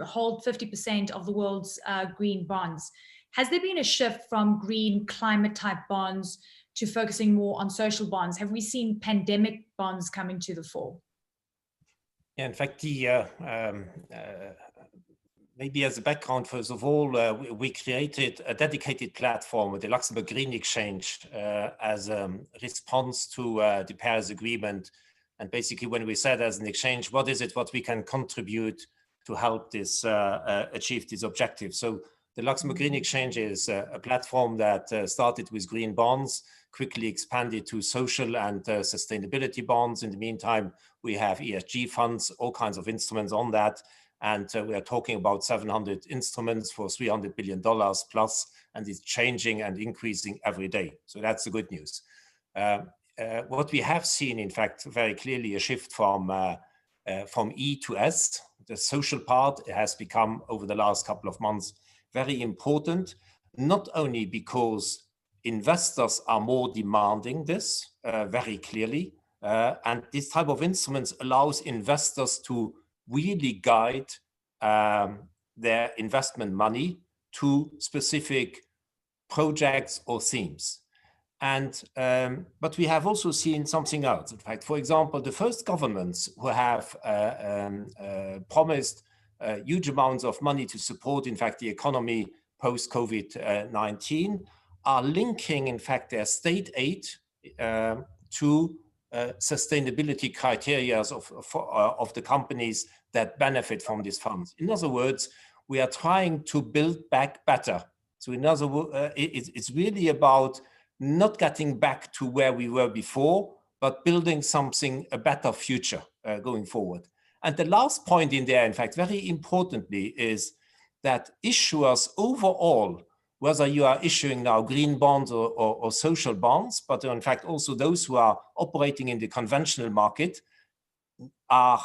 hold 50% of the world's green bonds. Has there been a shift from green climate type bonds to focusing more on social bonds? Have we seen pandemic bonds coming to the fore? Yeah, in fact, maybe as a background, first of all, we created a dedicated platform with the Luxembourg Green Exchange as a response to the Paris Agreement. And basically, when we said as an exchange, what is it what we can contribute to help this achieve this objective? So the Luxembourg Green Exchange is a platform that started with green bonds, quickly expanded to social and sustainability bonds. In the meantime, we have ESG funds, all kinds of instruments on that. And we are talking about 700 instruments for $300 billion plus, and it's changing and increasing every day. So that's the good news. What we have seen, in fact, very clearly a shift from E to S. The social part has become, over the last couple of months, very important, not only because investors are more demanding this very clearly, and this type of instruments allows investors to really guide their investment money to specific projects or themes. And but we have also seen something else. In fact, for example, the first governments who have promised huge amounts of money to support, in fact, the economy post-COVID-19 are linking, in fact, their state aid to sustainability criteria of the companies that benefit from these funds. In other words, we are trying to build back better. So in other words, it's really about not getting back to where we were before, but building something, a better future going forward. And the last point in there, in fact, very importantly, is that issuers overall, whether you are issuing now green bonds or social bonds, but in fact also those who are operating in the conventional market, are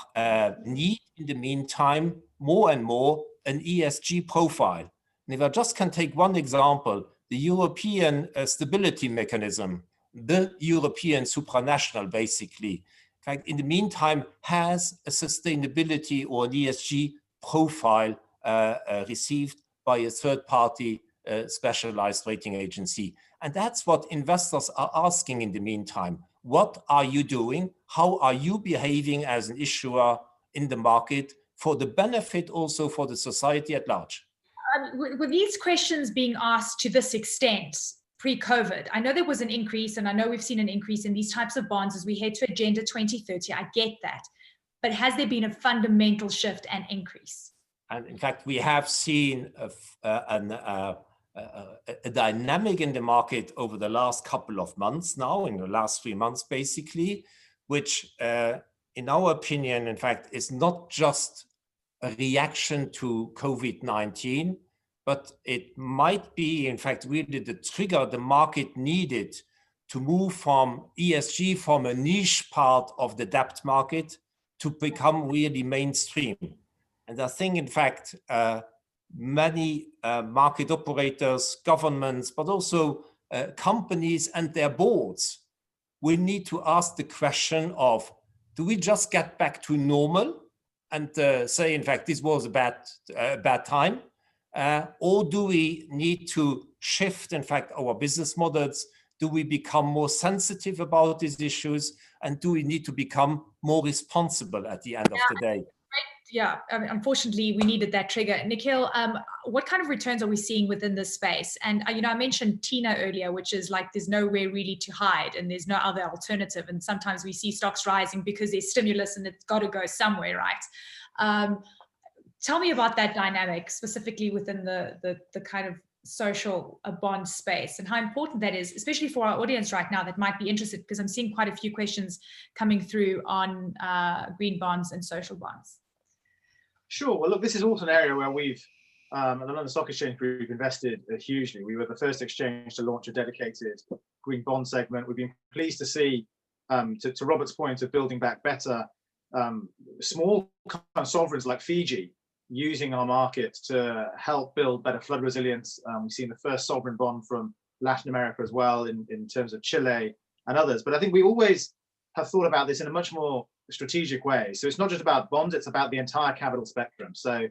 need in the meantime more and more an ESG profile. And if I just can take one example, the European Stability Mechanism, the European supranational basically, in fact, in the meantime has a sustainability or an ESG profile received by a third party specialized rating agency. And that's what investors are asking in the meantime. What are you doing? How are you behaving as an issuer in the market for the benefit also for the society at large? Were these questions being asked to this extent pre-COVID? I know there was an increase, and I know we've seen an increase in these types of bonds as we head to Agenda 2030. I get that. But has there been a fundamental shift and increase? And in fact, we have seen a dynamic in the market over the last couple of months now, in the last 3 months, basically, which in our opinion, in fact, is not just a reaction to COVID-19, but it might be, in fact, really the trigger the market needed to move from ESG, from a niche part of the debt market, to become really mainstream. And I think, in fact, many market operators, governments, but also companies and their boards will need to ask the question of, do we just get back to normal and say, in fact, this was a bad time? Or do we need to shift, in fact, our business models? Do we become more sensitive about these issues? And do we need to become more responsible at the end of the day? Yeah, I mean, unfortunately, we needed that trigger. Nikhil, what kind of returns are we seeing within this space? And, I mentioned Tina earlier, which is like there's nowhere really to hide and there's no other alternative. And sometimes we see stocks rising because there's stimulus and it's got to go somewhere, right? Tell me about that dynamic, specifically within the kind of social bond space, and how important that is, especially for our audience right now that might be interested, because I'm seeing quite a few questions coming through on green bonds and social bonds. Sure. Well, look, this is also an area where we've, at the London Stock Exchange Group, invested hugely. We were the first exchange to launch a dedicated green bond segment. We've been pleased to see, to Robert's point of building back better, small kind of sovereigns like Fiji using our market to help build better flood resilience. We've seen the first sovereign bond from Latin America as well in terms of Chile and others. But I think we always have thought about this in a much more strategic way. So it's not just about bonds, it's about the entire capital spectrum. So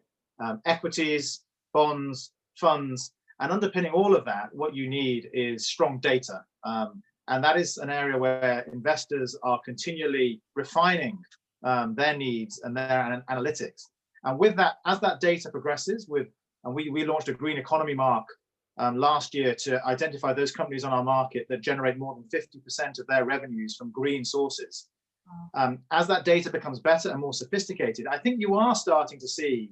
equities, bonds, funds, and underpinning all of that, what you need is strong data. And that is an area where investors are continually refining their needs and their analytics. And with that, as that data progresses, we launched a green economy mark last year to identify those companies on our market that generate more than 50% of their revenues from green sources. As that data becomes better and more sophisticated, I think you are starting to see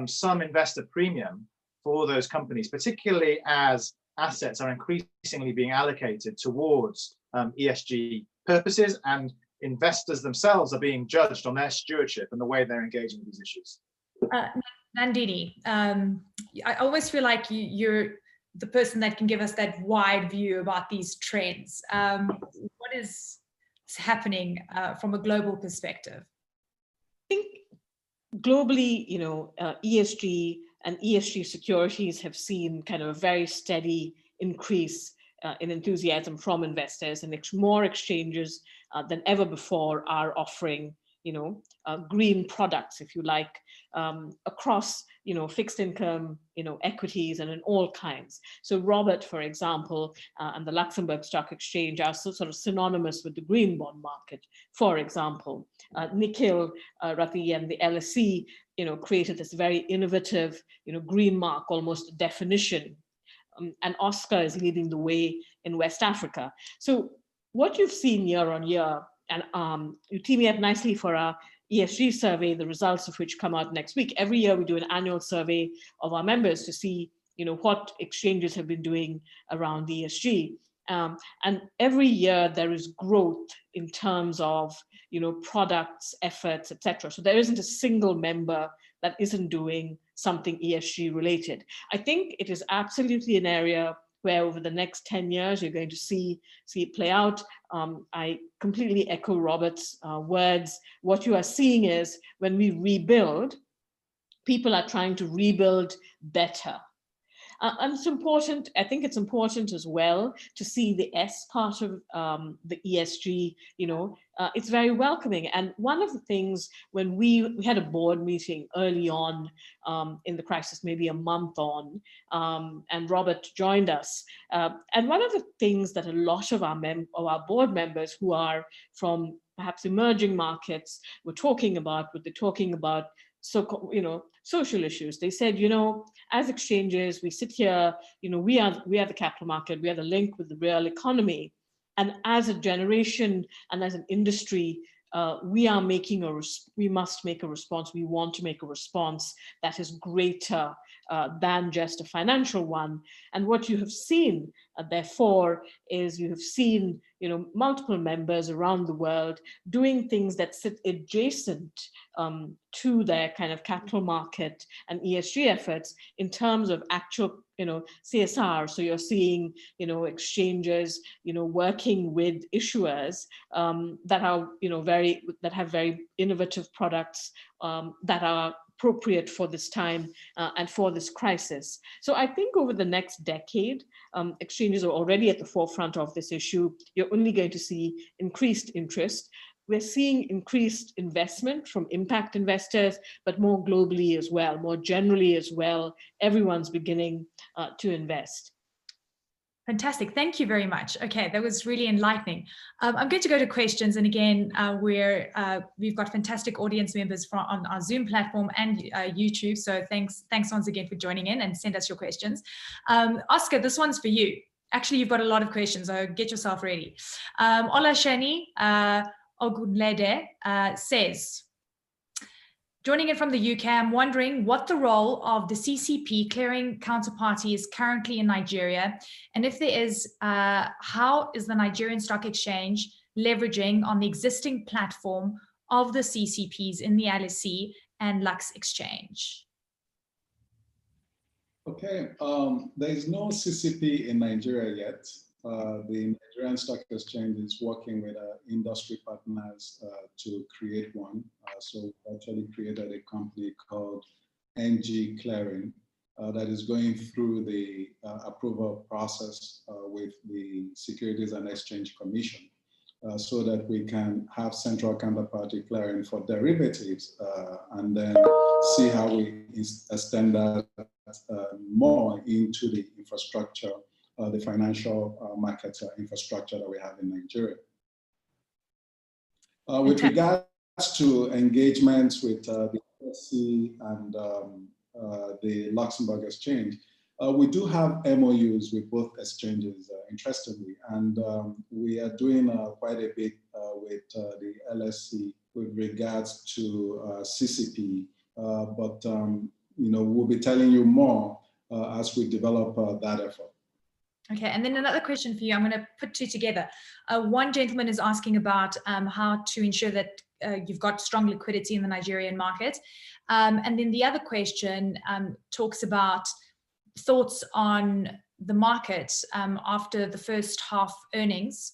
some investor premium for those companies, particularly as assets are increasingly being allocated towards ESG purposes, and investors themselves are being judged on their stewardship and the way they're engaging with these issues. Nandini, I always feel like you're the person that can give us that wide view about these trends. What is happening from a global perspective? I think globally, ESG and ESG securities have seen kind of a very steady increase in enthusiasm from investors, and more exchanges than ever before are offering, green products, if you like, across, fixed income, equities, and in all kinds. So Robert, for example, and the Luxembourg Stock Exchange are sort of synonymous with the green bond market, for example. Nikhil, Rati, and the LSE, created this very innovative, green mark, almost a definition. And Oscar is leading the way in West Africa. So what you've seen year on year, and you team me up nicely for our ESG survey, the results of which come out next week. Every year we do an annual survey of our members to see, what exchanges have been doing around ESG. And every year there is growth in terms of, products, efforts, etc. So there isn't a single member that isn't doing something ESG related. I think it is absolutely an area where over the next 10 years, you're going to see it play out. I completely echo Robert's words. What you are seeing is when we rebuild, people are trying to rebuild better. And it's important, I think it's important as well to see the S part of the ESG, it's very welcoming. And one of the things when we had a board meeting early on in the crisis, maybe a month on, and Robert joined us. And one of the things that a lot of our board members who are from perhaps emerging markets were talking about, social issues. They said, as exchanges, we sit here, we are the capital market, we are the link with the real economy. And as a generation and as an industry, we must make a response. We want to make a response that is greater than just a financial one. And what you have seen, therefore, is you have seen, multiple members around the world doing things that sit adjacent to their kind of capital market and ESG efforts in terms of actual, CSR. So you're seeing, exchanges, working with issuers that are, that have very innovative products that are appropriate for this time and for this crisis. So I think over the next decade, exchanges are already at the forefront of this issue. You're only going to see increased interest. we're seeing increased investment from impact investors, but more globally as well, more generally as well. Everyone's beginning to invest. Fantastic. Thank you very much. Okay, that was really enlightening. I'm going to go to questions. And again, we've got fantastic audience members on our Zoom platform and YouTube. So thanks once again for joining in and send us your questions. Oscar, this one's for you. Actually, you've got a lot of questions, so get yourself ready. Olasheni Ogunlede says, joining in from the UK, I'm wondering what the role of the CCP clearing counterparty is currently in Nigeria, and if there is, how is the Nigerian Stock Exchange leveraging on the existing platform of the CCPs in the LSE and Lux Exchange? Okay, there is no CCP in Nigeria yet. The Nigerian Stock Exchange is working with industry partners to create one. So we actually created a company called NG Clearing that is going through the approval process with the Securities and Exchange Commission so that we can have central counterparty clearing for derivatives and then see how we extend that more into the infrastructure, the financial market infrastructure that we have in Nigeria. With regards to engagements with the LSE and the Luxembourg Exchange, we do have MOUs with both exchanges, interestingly, and we are doing quite a bit with the LSE with regards to CCP, but we'll be telling you more as we develop that effort. Okay, and then another question for you. I'm going to put two together. One gentleman is asking about how to ensure that you've got strong liquidity in the Nigerian market. And then the other question talks about thoughts on the market after the first half earnings.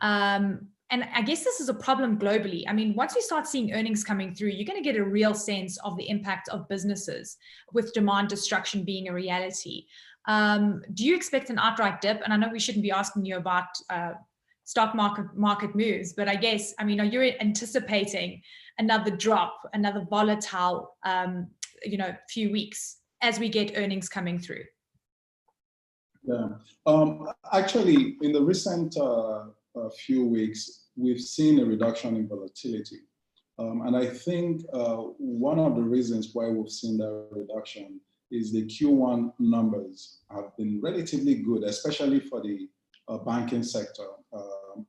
And I guess this is a problem globally. I mean, once we start seeing earnings coming through, you're going to get a real sense of the impact of businesses, with demand destruction being a reality. Do you expect an outright dip? And I know we shouldn't be asking you about stock market moves, but I guess, I mean, are you anticipating another drop, another volatile, few weeks as we get earnings coming through? Yeah, actually, in the recent few weeks, we've seen a reduction in volatility. And I think one of the reasons why we've seen that reduction is the Q1 numbers have been relatively good, especially for the banking sector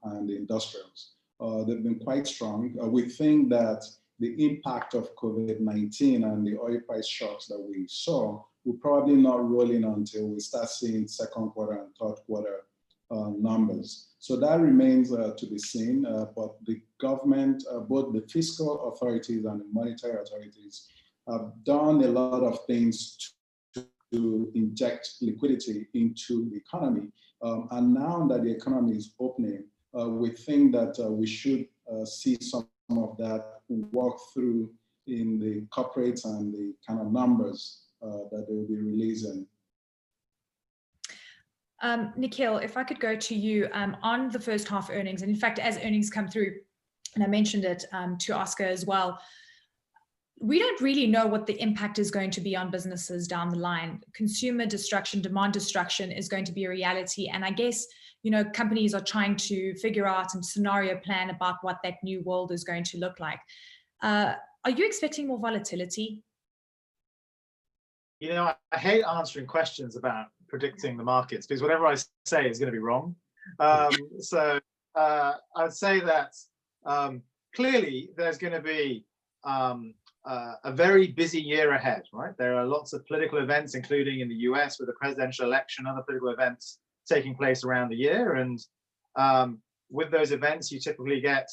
and the industrials. They've been quite strong. We think that the impact of COVID-19 and the oil price shocks that we saw will probably not roll in until we start seeing second quarter and third quarter numbers. So that remains to be seen, but the government, both the fiscal authorities and the monetary authorities, have done a lot of things to inject liquidity into the economy. And now that the economy is opening, we think that we should see some of that work through in the corporates and the kind of numbers that they will be releasing. Nikhil, if I could go to you on the first half earnings, and in fact, as earnings come through, and I mentioned it to Oscar as well, we don't really know what the impact is going to be on businesses down the line. Consumer destruction, demand destruction is going to be a reality. And I guess, companies are trying to figure out and scenario plan about what that new world is going to look like. Are you expecting more volatility? I hate answering questions about predicting the markets because whatever I say is going to be wrong. So I'd say that clearly there's going to be a very busy year ahead, right? There are lots of political events, including in the US with the presidential election, other political events taking place around the year. And with those events, you typically get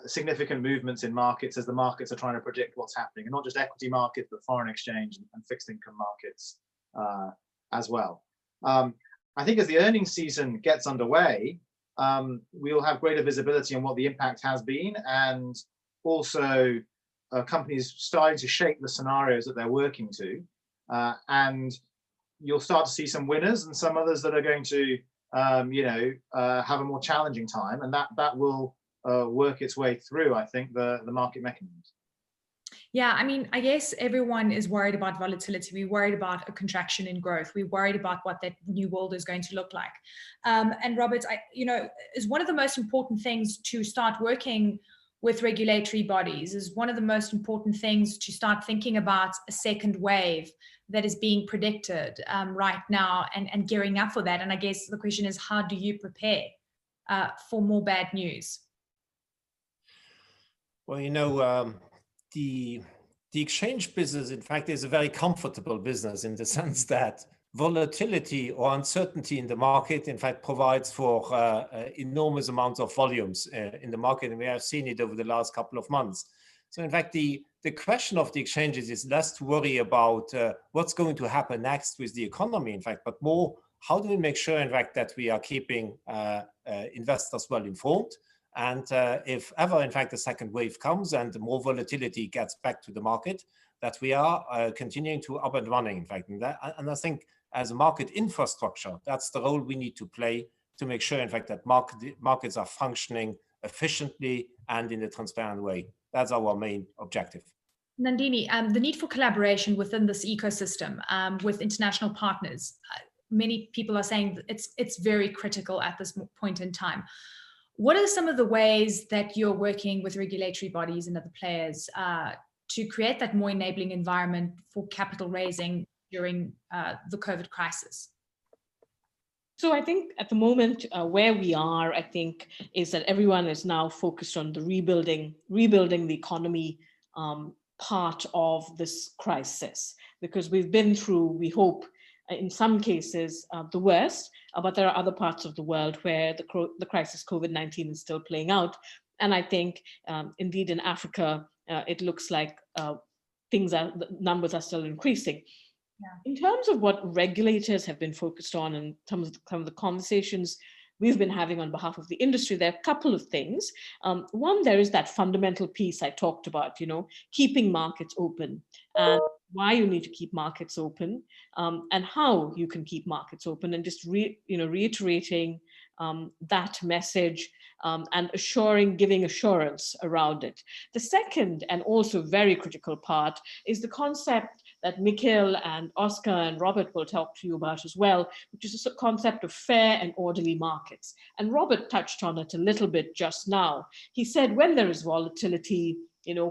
significant movements in markets as the markets are trying to predict what's happening, and not just equity markets, but foreign exchange and fixed income markets as well. I think as the earnings season gets underway, we'll have greater visibility on what the impact has been, and also companies starting to shape the scenarios that they're working to. And you'll start to see some winners and some others that are going to have a more challenging time, and that will work its way through, I think, the market mechanisms. Yeah, I mean, I guess everyone is worried about volatility. We're worried about a contraction in growth. We're worried about what that new world is going to look like. And Robert, is one of the most important things to start working with regulatory bodies, is one of the most important things to start thinking about a second wave that is being predicted right now, and gearing up for that. And I guess the question is, how do you prepare for more bad news? Well, the exchange business, in fact, is a very comfortable business in the sense that volatility or uncertainty in the market, in fact, provides for enormous amounts of volumes in the market, and we have seen it over the last couple of months. So, in fact, the question of the exchanges is less to worry about what's going to happen next with the economy, in fact, but more how do we make sure, in fact, that we are keeping investors well informed. And if ever, in fact, a second wave comes and more volatility gets back to the market, that we are continuing to up and running, in fact. And I think as a market infrastructure, that's the role we need to play to make sure, in fact, that markets are functioning efficiently and in a transparent way. That's our main objective. Nandini, the need for collaboration within this ecosystem with international partners, many people are saying it's very critical at this point in time. What are some of the ways that you're working with regulatory bodies and other players to create that more enabling environment for capital raising during the COVID crisis? So I think at the moment where we are, I think, is that everyone is now focused on the rebuilding the economy part of this crisis, because we've been through, we hope, in some cases, the worst, but there are other parts of the world where the crisis COVID-19 is still playing out. And I think, indeed, in Africa, it looks like the numbers are still increasing. Yeah. In terms of what regulators have been focused on and some of the conversations we've been having on behalf of the industry, there are a couple of things. One, there is that fundamental piece I talked about, keeping markets open, and why you need to keep markets open, and how you can keep markets open, and just reiterating that message and giving assurance around it. The second, and also very critical part, is the concept that Mikhail and Oscar and Robert will talk to you about as well, which is a concept of fair and orderly markets. And Robert touched on it a little bit just now. He said when there is volatility,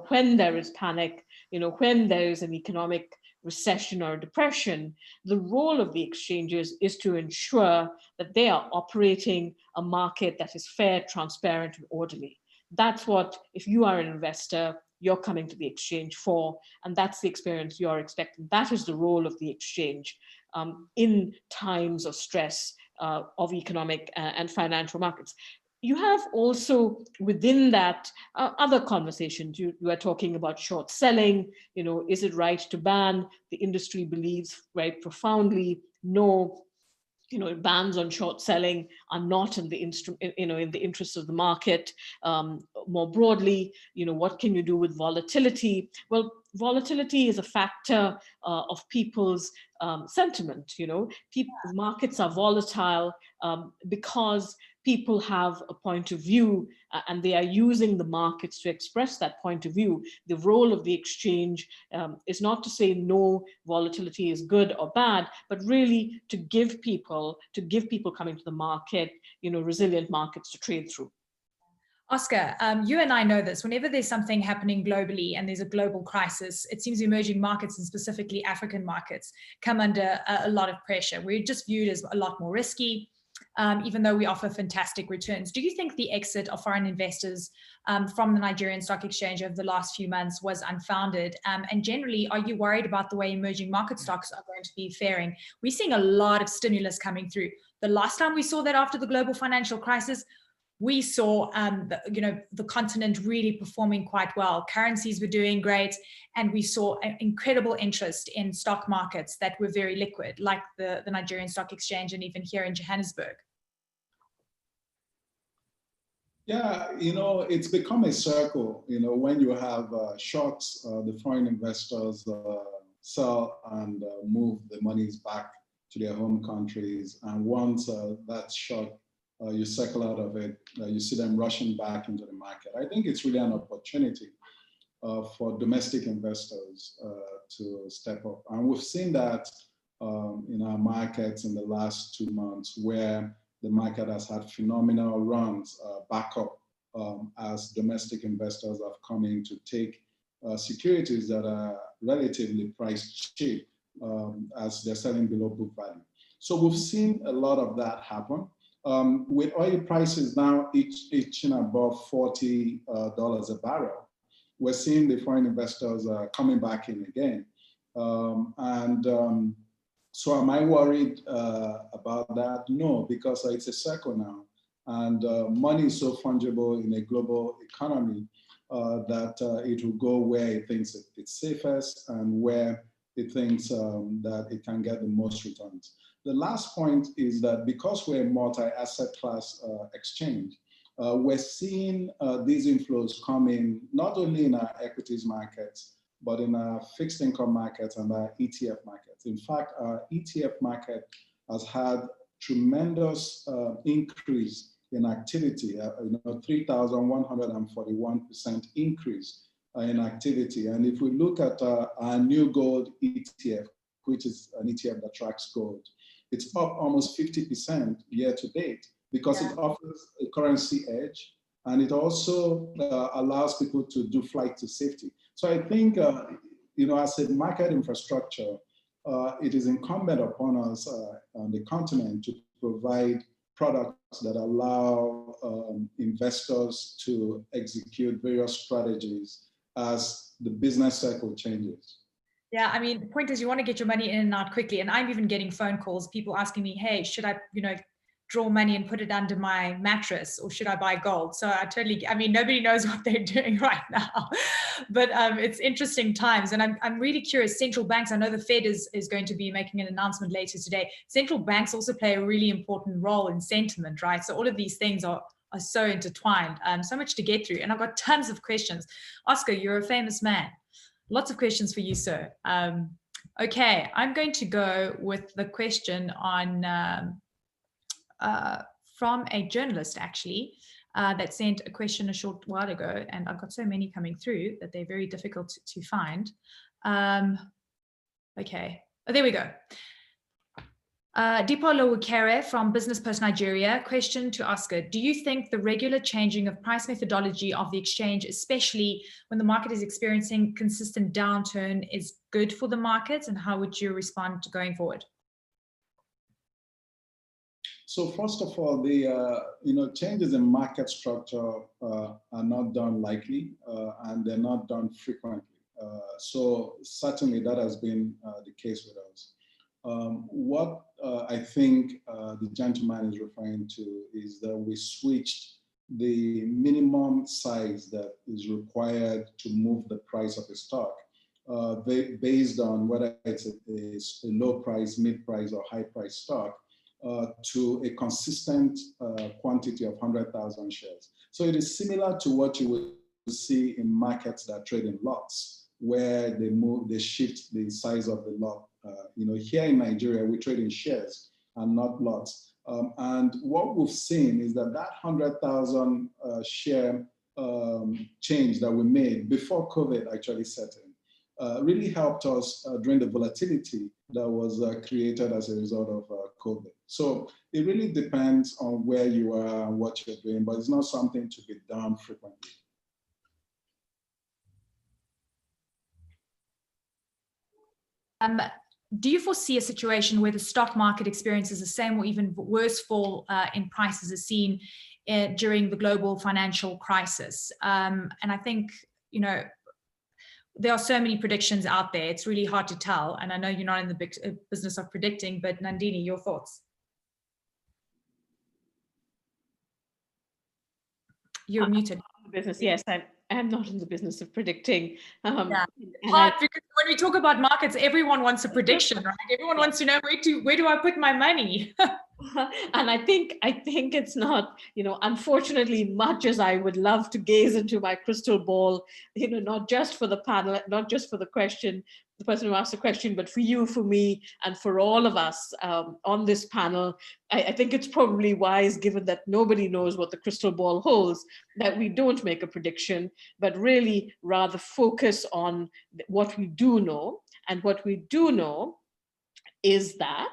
when there is panic, when there is an economic recession or depression, the role of the exchanges is to ensure that they are operating a market that is fair, transparent, and orderly. That's what, if you are an investor, you're coming to the exchange for, and that's the experience you're expecting. That is the role of the exchange in times of stress of economic and financial markets. You have also within that other conversations. You are talking about short selling. Is it right to ban? The industry believes very profoundly, no. Bans on short selling are not in the interest of the market. More broadly, what can you do with volatility? Well, volatility is a factor of people's sentiment. Markets are volatile because people have a point of view and they are using the markets to express that point of view. The role of the exchange is not to say no, volatility is good or bad, but really to give people coming to the market, resilient markets to trade through. Oscar, you and I know this. Whenever there's something happening globally and there's a global crisis, it seems emerging markets, and specifically African markets, come under a lot of pressure. We're just viewed as a lot more risky, even though we offer fantastic returns. Do you think the exit of foreign investors from the Nigerian Stock Exchange over the last few months was unfounded? And generally, are you worried about the way emerging market stocks are going to be faring? We're seeing a lot of stimulus coming through. The last time we saw that after the global financial crisis, we saw the continent really performing quite well. Currencies were doing great, and we saw an incredible interest in stock markets that were very liquid, like the Nigerian Stock Exchange and even here in Johannesburg. Yeah, it's become a circle. When you have shorts, the foreign investors sell and move the monies back to their home countries. And once that shock, you cycle out of it, you see them rushing back into the market. I think it's really an opportunity for domestic investors to step up. And we've seen that in our markets in the last 2 months, where the market has had phenomenal runs back up as domestic investors have come in to take securities that are relatively priced cheap as they're selling below book value. So we've seen a lot of that happen. With oil prices now eaching above $40 a barrel, we're seeing the foreign investors coming back in again. So am I worried about that? No, because it's a circle now. And money is so fungible in a global economy that it will go where it thinks it's safest and where it thinks that it can get the most returns. The last point is that because we're a multi-asset class exchange, we're seeing these inflows come in not only in our equities markets, but in our fixed income markets and our ETF markets. In fact, our ETF market has had tremendous increase in activity, 3,141% increase in activity. And if we look at our new gold ETF, which is an ETF that tracks gold, it's up almost 50% year to date because it offers a currency edge, and it also allows people to do flight to safety. So I think, as a market infrastructure, it is incumbent upon us on the continent to provide products that allow investors to execute various strategies as the business cycle changes. Yeah, I mean, the point is you want to get your money in and out quickly. And I'm even getting phone calls, people asking me, hey, should I, draw money and put it under my mattress, or should I buy gold? So nobody knows what they're doing right now, but it's interesting times. And I'm really curious, central banks, I know the Fed is going to be making an announcement later today. Central banks also play a really important role in sentiment, right? So all of these things are so intertwined, so much to get through. And I've got tons of questions. Oscar, you're a famous man. Lots of questions for you, sir. Okay, I'm going to go with the question on from a journalist, actually, that sent a question a short while ago, and I've got so many coming through that they're very difficult to find. Okay, there we go. Dipolo Wukere from Business Post Nigeria, question to Oscar. Do you think the regular changing of price methodology of the exchange, especially when the market is experiencing consistent downturn, is good for the markets, and how would you respond to going forward? So first of all, the changes in market structure are not done lightly, and they're not done frequently. So certainly that has been the case with us. What I think the gentleman is referring to is that we switched the minimum size that is required to move the price of a stock based on whether it's a low price, mid price, or high price stock to a consistent quantity of 100,000 shares. So it is similar to what you would see in markets that trade in lots, where they shift the size of the lot. Here in Nigeria, we trade in shares and not lots. And what we've seen is that 100,000 share change that we made before COVID actually set in really helped us during the volatility that was created as a result of COVID. So it really depends on where you are and what you're doing, but it's not something to be done frequently. Do you foresee a situation where the stock market experiences the same or even worse fall in prices as seen during the global financial crisis? And I think, there are so many predictions out there. It's really hard to tell. And I know you're not in the business of predicting, but Nandini, your thoughts? You're muted. Business, yes, I'm not in the business of predicting. Hard, because when we talk about markets, everyone wants a prediction, right? Everyone wants to know where do I put my money? And I think it's not, unfortunately, much as I would love to gaze into my crystal ball, not just for the panel, not just for the question, the person who asked the question, but for you, for me, and for all of us on this panel, I think it's probably wise, given that nobody knows what the crystal ball holds, that we don't make a prediction, but really rather focus on what we do know. And what we do know is that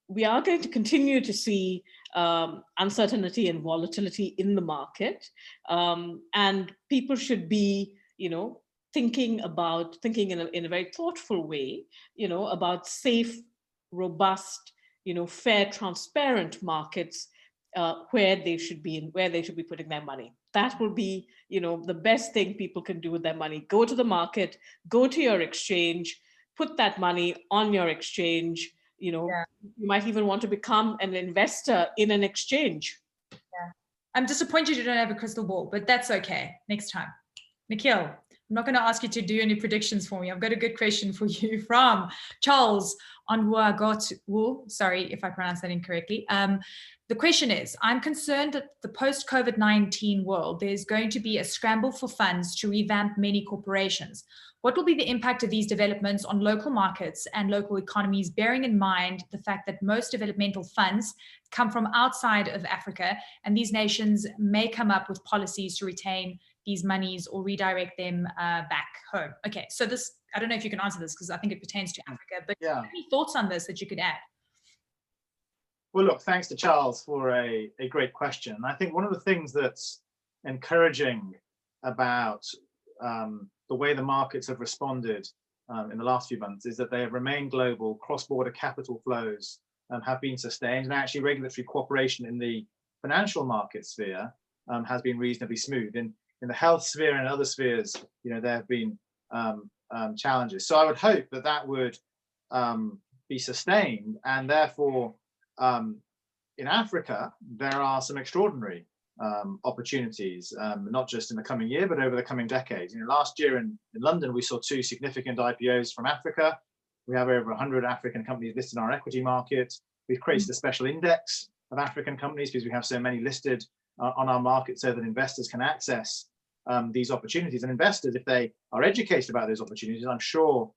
we are going to continue to see uncertainty and volatility in the market. And people should be, thinking in a very thoughtful way, about safe, robust, fair, transparent markets where they should be and where they should be putting their money. That will be, the best thing people can do with their money. Go to the market, go to your exchange, put that money on your exchange. You might even want to become an investor in an exchange. Yeah. I'm disappointed you don't have a crystal ball, but that's okay. Next time. Nikhil, I'm not going to ask you to do any predictions for me. I've got a good question for you from Charles Onwuagotu. Sorry if I pronounced that incorrectly. The question is, I'm concerned that the post-COVID-19 world, there's going to be a scramble for funds to revamp many corporations. What will be the impact of these developments on local markets and local economies, bearing in mind the fact that most developmental funds come from outside of Africa, and these nations may come up with policies to retain these monies or redirect them back home? Okay, so this, I don't know if you can answer this because I think it pertains to Africa, but any thoughts on this that you could add? Well, look, thanks to Charles for a great question. I think one of the things that's encouraging about the way the markets have responded in the last few months is that they have remained global. Cross-border capital flows have been sustained, and actually regulatory cooperation in the financial market sphere has been reasonably smooth. In the health sphere and other spheres, there have been challenges. So I would hope that that would be sustained, and therefore in Africa there are some extraordinary opportunities, not just in the coming year, but over the coming decades. Last year in London, we saw 2 significant IPOs from Africa. We have over 100 African companies listed in our equity market. We've created a special index of African companies because we have so many listed on our market, so that investors can access these opportunities. And investors, if they are educated about those opportunities, I'm sure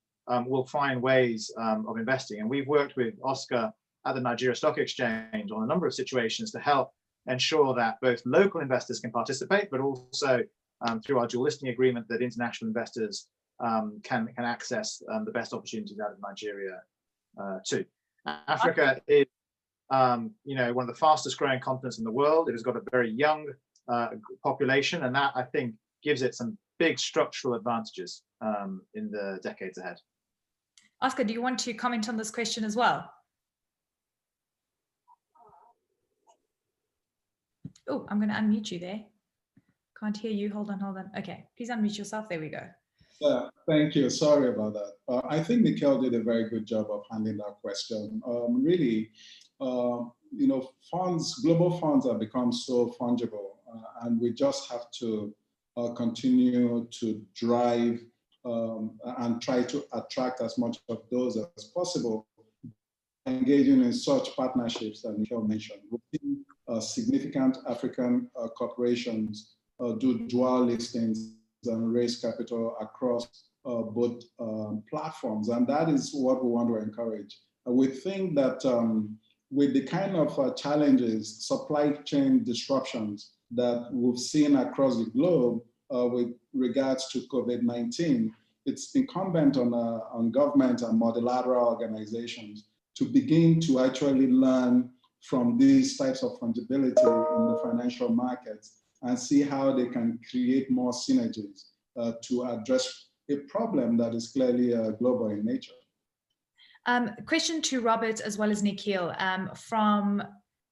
will find ways of investing. And we've worked with Oscar at the Nigerian Stock Exchange on a number of situations to help ensure that both local investors can participate, but also through our dual listing agreement, that international investors can access the best opportunities out of Nigeria too. Africa is one of the fastest growing continents in the world. It has got a very young population, and that, I think, gives it some big structural advantages in the decades ahead. Oscar, do you want to comment on this question as well? Oh, I'm going to unmute you there. Can't hear you. Hold on. Okay, please unmute yourself. There we go. Yeah, thank you. Sorry about that. I think Nikhil did a very good job of handling that question. Really, global funds have become so fungible, and we just have to continue to drive and try to attract as much of those as possible, engaging in such partnerships that Nikhil mentioned. We've seen significant African corporations do dual listings and raise capital across both platforms, and that is what we want to encourage. We think that with the kind of challenges, supply chain disruptions that we've seen across the globe with regards to COVID-19, it's incumbent on government and multilateral organizations to begin to actually learn from these types of fungibility in the financial markets and see how they can create more synergies to address a problem that is clearly global in nature. Question to Robert as well as Nikhil from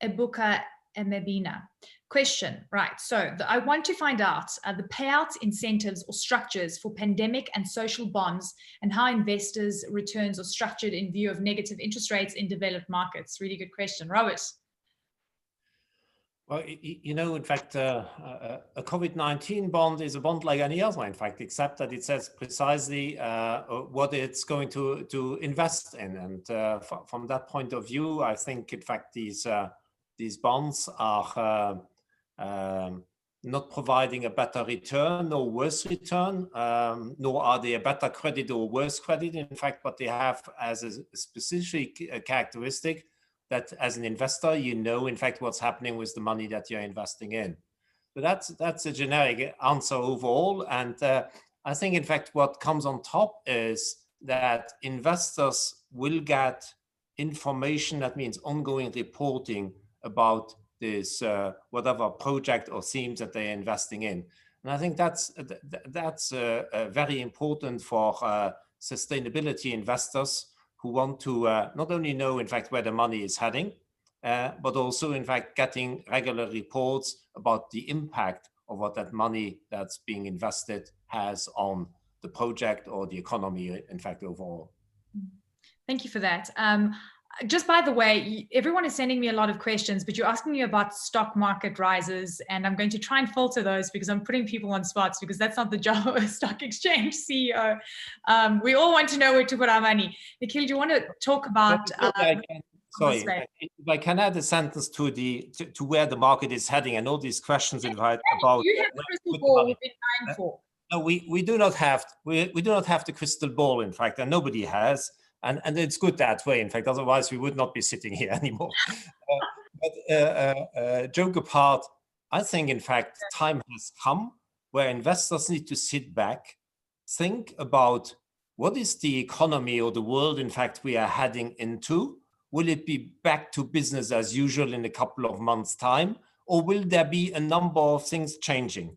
Ebuka Emebina. Question, right, so I want to find out the payout incentives or structures for pandemic and social bonds and how investors' returns are structured in view of negative interest rates in developed markets. Really good question. Robert? Well, in fact, a COVID-19 bond is a bond like any other, in fact, except that it says precisely what it's going to invest in. And from that point of view, I think, in fact, these bonds are not providing a better return or worse return, nor are they a better credit or worse credit. In fact, what they have as a specific characteristic that as an investor, you know, in fact, what's happening with the money that you're investing in. But that's a generic answer overall. And I think, in fact, what comes on top is that investors will get information, that means ongoing reporting about this whatever project or themes that they're investing in. And I think that's very important for sustainability investors who want to not only know, in fact, where the money is heading, but also, in fact, getting regular reports about the impact of what that money that's being invested has on the project or the economy, in fact, overall. Thank you for that. Just by the way, everyone is sending me a lot of questions, but you're asking me about stock market rises, and I'm going to try and filter those because I'm putting people on spots, because that's not the job of a stock exchange CEO. We all want to know where to put our money. Nikhil, do you want to talk about... Sorry, if I can add a sentence to where the market is heading. I know these questions invite about... You have the crystal ball we've been dying for. No, we do not have the crystal ball, in fact, and nobody has. And it's good that way, in fact, otherwise we would not be sitting here anymore. Joke apart, I think, in fact, time has come where investors need to sit back, think about what is the economy or the world, in fact, we are heading into. Will it be back to business as usual in a couple of months' time, or will there be a number of things changing?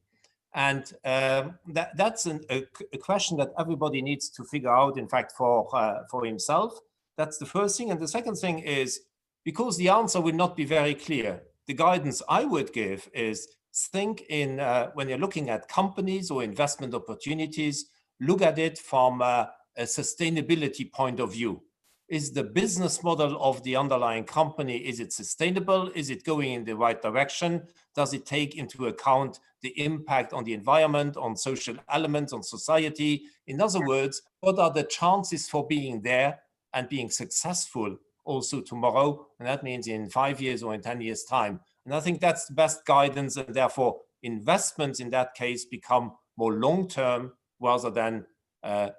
And that's a question that everybody needs to figure out, in fact, for himself. That's the first thing. And the second thing is, because the answer will not be very clear, the guidance I would give is think in, when you're looking at companies or investment opportunities, look at it from a sustainability point of view. Is the business model of the underlying company, is it sustainable? Is it going in the right direction? Does it take into account the impact on the environment, on social elements, on society? In other words, what are the chances for being there and being successful also tomorrow? And that means in 5 years or in 10 years' time. And I think that's the best guidance, and therefore investments in that case become more long-term rather than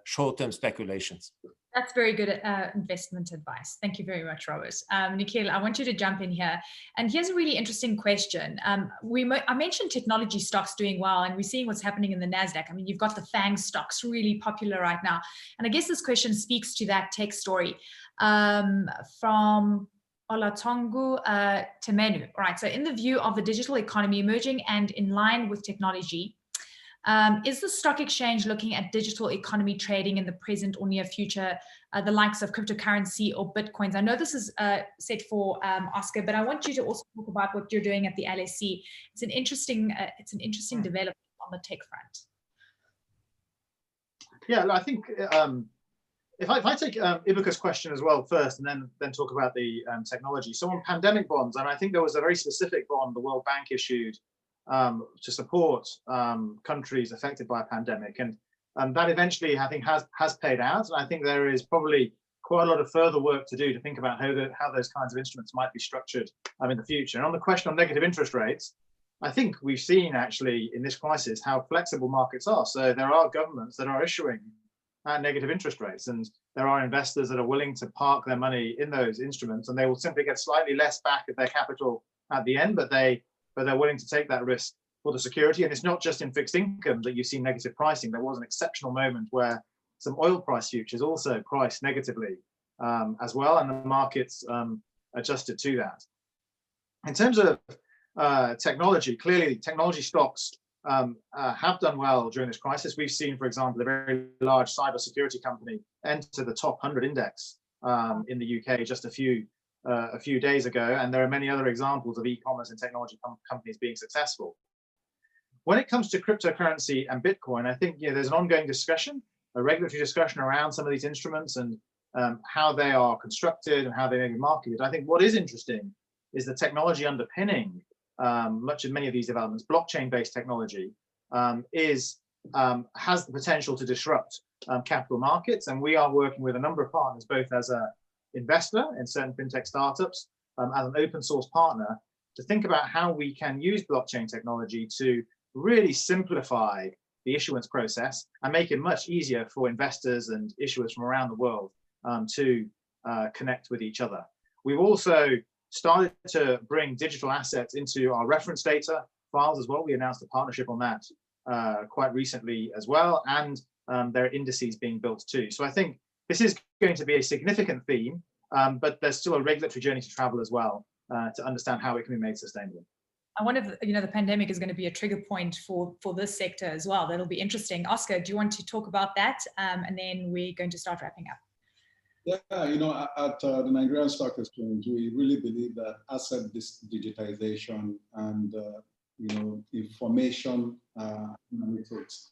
short-term speculations. That's very good investment advice. Thank you very much, Robert. Nikhil, I want you to jump in here. And here's a really interesting question. I mentioned technology stocks doing well, and we're seeing what's happening in the NASDAQ. I mean, you've got the FANG stocks really popular right now. And I guess this question speaks to that tech story from Olatungu Temenu. All right, so in the view of the digital economy emerging and in line with technology, is the stock exchange looking at digital economy trading in the present or near future, the likes of cryptocurrency or bitcoins? I know this is set for Oscar, but I want you to also talk about what you're doing at the LSE. It's an interesting development on the tech front. Yeah, I think if I take Ibuka's question as well first, and then talk about the technology. So on pandemic bonds, and I think there was a very specific bond the World Bank issued to support countries affected by a pandemic, and that eventually I think has paid out. And I think there is probably quite a lot of further work to do to think about how those kinds of instruments might be structured in the future. And on the question of negative interest rates, I think we've seen actually in this crisis how flexible markets are. So there are governments that are issuing at negative interest rates, and there are investors that are willing to park their money in those instruments, and they will simply get slightly less back of their capital at the end, but they're willing to take that risk for the security. And it's not just in fixed income that you see negative pricing. There was an exceptional moment where some oil price futures also priced negatively as well, and the markets adjusted to that. In terms of technology, clearly technology stocks have done well during this crisis. We've seen, for example, a very large cybersecurity company enter the top 100 index in the UK just a few days ago, and there are many other examples of e-commerce and technology companies being successful. When it comes to cryptocurrency and Bitcoin, I think there's an ongoing discussion, a regulatory discussion around some of these instruments and how they are constructed and how they may be marketed. I think what is interesting is the technology underpinning many of these developments. Blockchain-based technology has the potential to disrupt capital markets, and we are working with a number of partners, both as an investor in certain fintech startups, as an open source partner, to think about how we can use blockchain technology to really simplify the issuance process and make it much easier for investors and issuers from around the world to connect with each other. We've also started to bring digital assets into our reference data files as well. We announced a partnership on that quite recently as well, and there are indices being built too. So I think this is going to be a significant theme, but there's still a regulatory journey to travel as well to understand how it can be made sustainable. I wonder if the pandemic is going to be a trigger point for this sector as well. That'll be interesting. Oscar, do you want to talk about that? And then we're going to start wrapping up. Yeah, at the Nigerian Stock Exchange, we really believe that asset digitization and information analytics,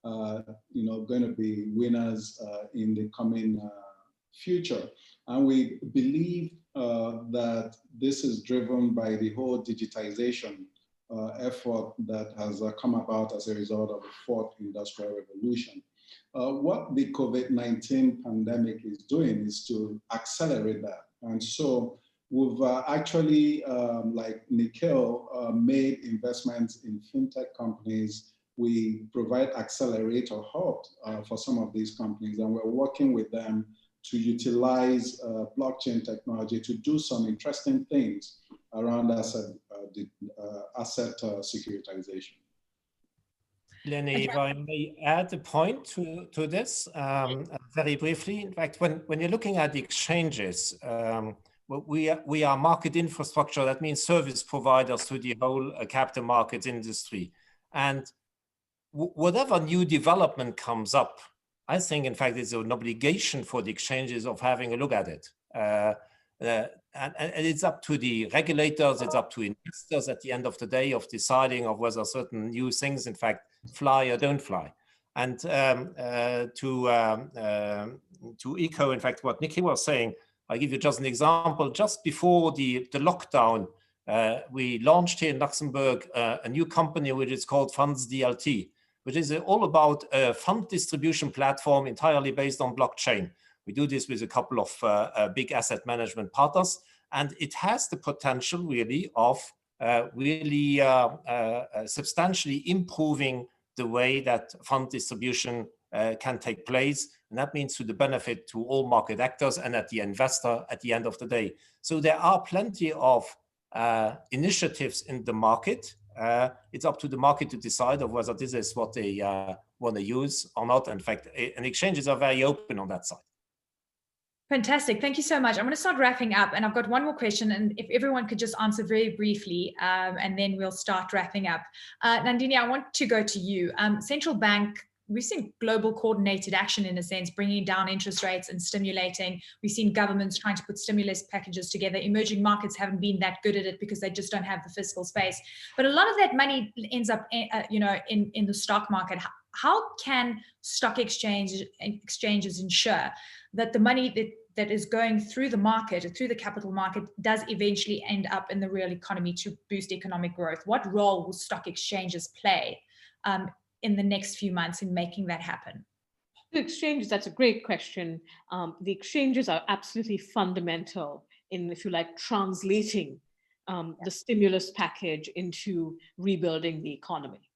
going to be winners in the coming future. And we believe that this is driven by the whole digitization effort that has come about as a result of the fourth industrial revolution. What the COVID-19 pandemic is doing is to accelerate that. And so we've actually, like Nikhil, made investments in fintech companies. We provide accelerator hubs for some of these companies, and we're working with them to utilize blockchain technology to do some interesting things around asset securitization. Lenny, if I may add a point to this very briefly. In fact, when you're looking at the exchanges, we are market infrastructure. That means service providers to the whole capital markets industry. And whatever new development comes up, I think, in fact, it's an obligation for the exchanges of having a look at it. And it's up to the regulators, it's up to investors at the end of the day of deciding of whether certain new things, in fact, fly or don't fly. And to echo, in fact, what Nikki was saying, I'll give you just an example. Just before the lockdown, we launched here in Luxembourg a new company which is called Funds DLT, which is all about a fund distribution platform entirely based on blockchain. We do this with a couple of big asset management partners, and it has the potential really of substantially improving the way that fund distribution can take place. And that means to the benefit to all market actors and at the investor at the end of the day. So there are plenty of initiatives in the market. It's up to the market to decide of whether this is what they want to use or not. In fact, and exchanges are very open on that side. Fantastic. Thank you so much. I'm going to start wrapping up, and I've got one more question, and if everyone could just answer very briefly, and then we'll start wrapping up. Nandini, I want to go to you. Central bank, we've seen global coordinated action in a sense, bringing down interest rates and stimulating. We've seen governments trying to put stimulus packages together. Emerging markets haven't been that good at it because they just don't have the fiscal space. But a lot of that money ends up, in the stock market. How can stock exchanges ensure that the money that is going through the market, or through the capital market, does eventually end up in the real economy to boost economic growth? What role will stock exchanges play in the next few months in making that happen? The exchanges, that's a great question. The exchanges are absolutely fundamental in, if you like, translating the stimulus package into rebuilding the economy.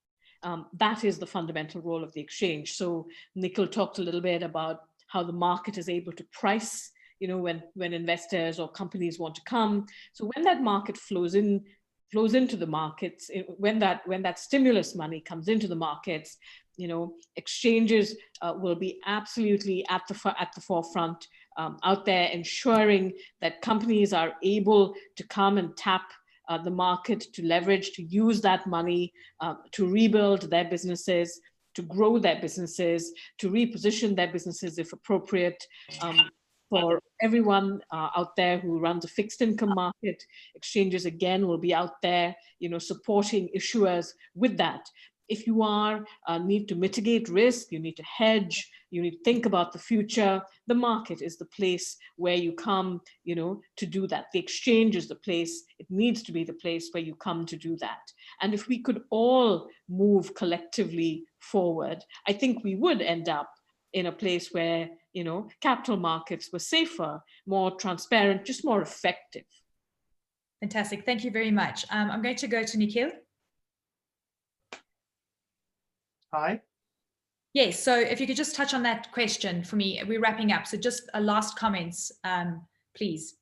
That is the fundamental role of the exchange. So Nikhil talked a little bit about how the market is able to price, when investors or companies want to come. So when that market flows into the markets, when that stimulus money comes into the markets, exchanges will be absolutely at the forefront, out there, ensuring that companies are able to come and tap the market, to leverage, to use that money to rebuild their businesses, to grow their businesses, to reposition their businesses if appropriate. For everyone out there who runs a fixed income market, exchanges again will be out there, supporting issuers with that. If you need to mitigate risk, you need to hedge, you need to think about the future, the market is the place where you come, to do that. The exchange is the place, it needs to be the place where you come to do that. And if we could all move collectively forward, I think we would end up in a place where, capital markets were safer, more transparent, just more effective. Fantastic. Thank you very much. I'm going to go to Nikhil. Hi. Yes, so if you could just touch on that question for me, we're wrapping up. So just a last comments, please.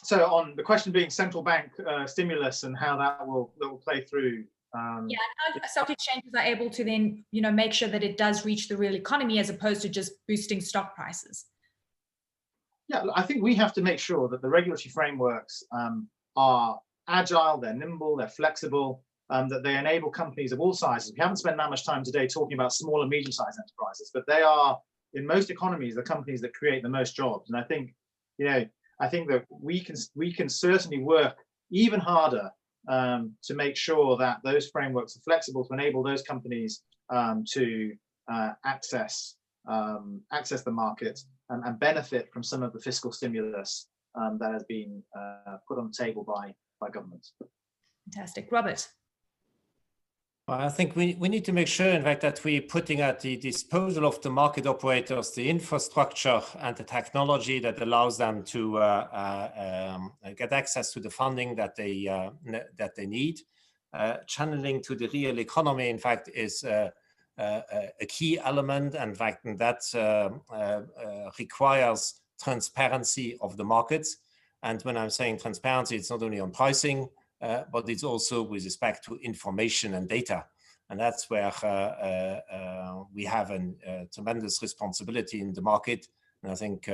So on the question being central bank stimulus and how that will play through. Yeah, and how stock exchanges are able to then, make sure that it does reach the real economy as opposed to just boosting stock prices. Yeah, I think we have to make sure that the regulatory frameworks are agile, they're nimble, they're flexible, that they enable companies of all sizes. We haven't spent that much time today talking about small and medium-sized enterprises, but they are, in most economies, the companies that create the most jobs. And I think, I think that we can certainly work even harder to make sure that those frameworks are flexible to enable those companies to access the market and benefit from some of the fiscal stimulus that has been put on the table by governments. Fantastic. Robert. I think we need to make sure, in fact, that we're putting at the disposal of the market operators the infrastructure and the technology that allows them to get access to the funding that they need. Channeling to the real economy, in fact, is a key element, and in fact, that requires transparency of the markets. And when I'm saying transparency, it's not only on pricing, but it's also with respect to information and data. And that's where we have a tremendous responsibility in the market. And I think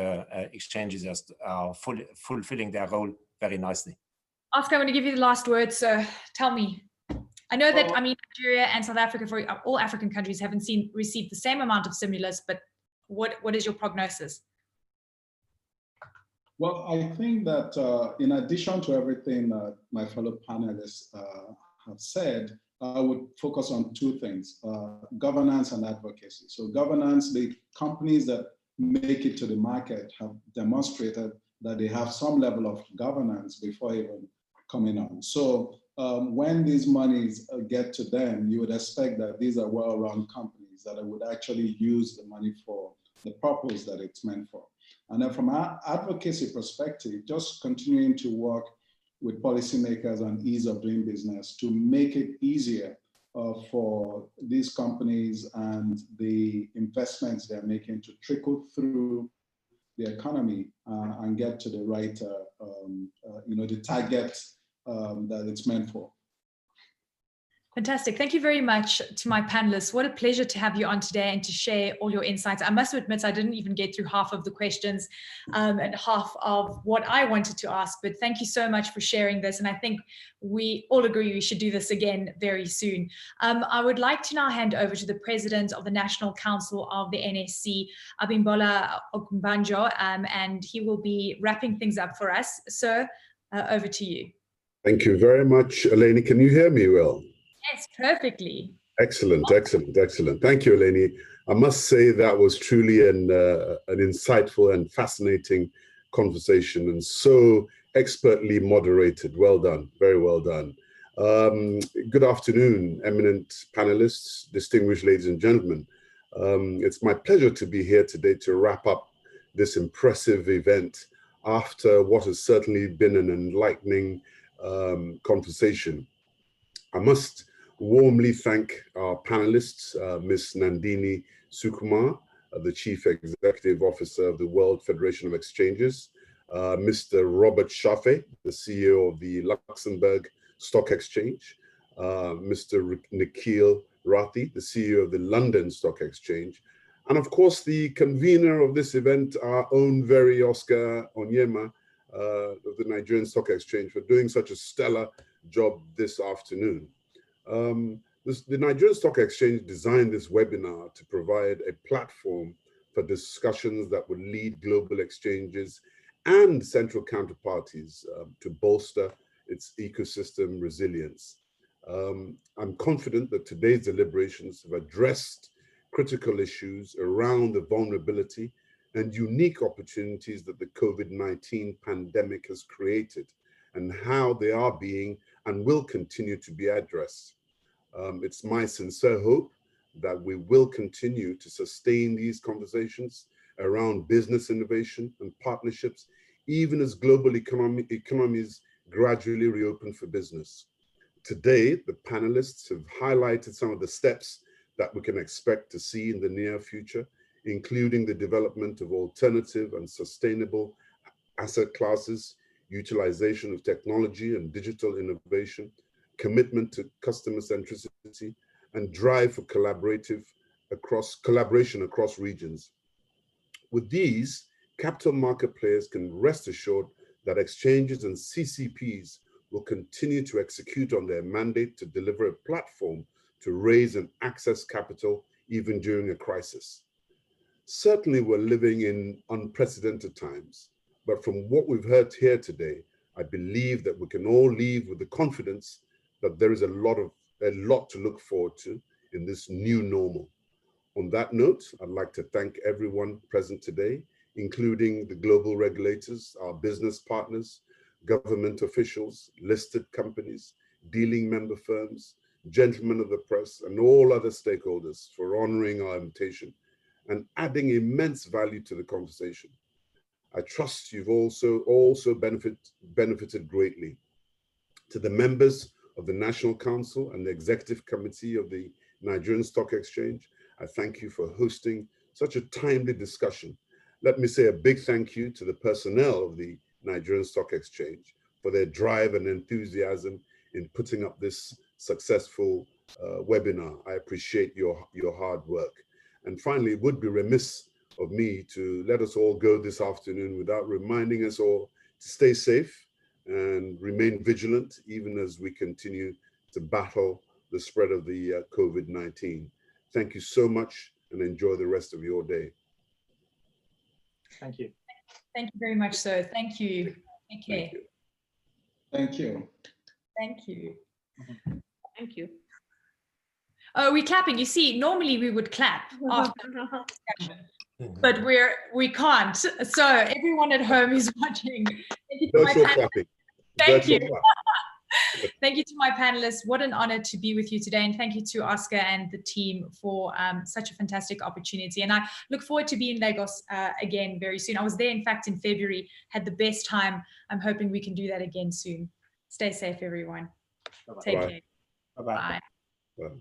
exchanges are fulfilling their role very nicely. Oscar, I'm going to give you the last word. So tell me, I know that, Nigeria and South Africa, for all African countries, haven't received the same amount of stimulus, but what is your prognosis? Well, I think that in addition to everything my fellow panelists have said, I would focus on two things, governance and advocacy. So governance, the companies that make it to the market have demonstrated that they have some level of governance before even coming on. So when these monies get to them, you would expect that these are well-run companies that would actually use the money for the purpose that it's meant for. And then from our advocacy perspective, just continuing to work with policymakers on ease of doing business to make it easier for these companies and the investments they're making to trickle through the economy and get to the right, the target that it's meant for. Fantastic. Thank you very much to my panelists. What a pleasure to have you on today and to share all your insights. I must admit, I didn't even get through half of the questions and half of what I wanted to ask, but thank you so much for sharing this. And I think we all agree we should do this again very soon. I would like to now hand over to the President of the National Council of the NSC, Abimbola Ogunbanjo, and he will be wrapping things up for us. Sir, over to you. Thank you very much, Eleni. Can you hear me well? Yes, perfectly. Excellent, excellent, excellent. Thank you, Eleni. I must say that was truly an insightful and fascinating conversation, and so expertly moderated. Well done, very well done. Good afternoon, eminent panelists, distinguished ladies and gentlemen. It's my pleasure to be here today to wrap up this impressive event after what has certainly been an enlightening conversation. I must warmly thank our panelists, Ms. Nandini Sukumar, the Chief Executive Officer of the World Federation of Exchanges, Mr. Robert Shafe, the CEO of the Luxembourg Stock Exchange, Mr. Nikhil Rathi, the CEO of the London Stock Exchange, and of course the convener of this event, our own very Oscar Onyema of the Nigerian Stock Exchange, for doing such a stellar job this afternoon. The Nigerian Stock Exchange designed this webinar to provide a platform for discussions that would lead global exchanges and central counterparties to bolster its ecosystem resilience. I'm confident that today's deliberations have addressed critical issues around the vulnerability and unique opportunities that the COVID-19 pandemic has created and how they are being and will continue to be addressed. It's my sincere hope that we will continue to sustain these conversations around business innovation and partnerships, even as global economies gradually reopen for business. Today, the panelists have highlighted some of the steps that we can expect to see in the near future, including the development of alternative and sustainable asset classes, utilization of technology and digital innovation, commitment to customer centricity, and drive for collaboration across regions. With these, capital market players can rest assured that exchanges and CCPs will continue to execute on their mandate to deliver a platform to raise and access capital even during a crisis. Certainly, we're living in unprecedented times, but from what we've heard here today, I believe that we can all leave with the confidence that there is a lot to look forward to in this new normal. On that note, I'd like to thank everyone present today, including the global regulators, our business partners, government officials, listed companies, dealing member firms, gentlemen of the press, and all other stakeholders for honoring our invitation and adding immense value to the conversation. I trust you've also benefited greatly. To the members of the National Council and the Executive Committee of the Nigerian Stock Exchange, I thank you for hosting such a timely discussion. Let me say a big thank you to the personnel of the Nigerian Stock Exchange for their drive and enthusiasm in putting up this successful webinar. I appreciate your hard work. And finally, it would be remiss of me to let us all go this afternoon without reminding us all to stay safe and remain vigilant, even as we continue to battle the spread of the COVID-19. Thank you so much and enjoy the rest of your day. Thank you. Thank you very much, sir. Thank you. Take care. Thank you. Thank you. Thank you. Oh, we're clapping. You see, normally we would clap after the discussion, but we can't. So everyone at home is watching. Thank you to my panelists. Thank you. Thank you to my panelists. What an honor to be with you today. And thank you to Oscar and the team for such a fantastic opportunity. And I look forward to being in Lagos again very soon. I was there, in fact, in February, had the best time. I'm hoping we can do that again soon. Stay safe, everyone. Bye-bye. Take care. Bye-bye. Bye. Bye.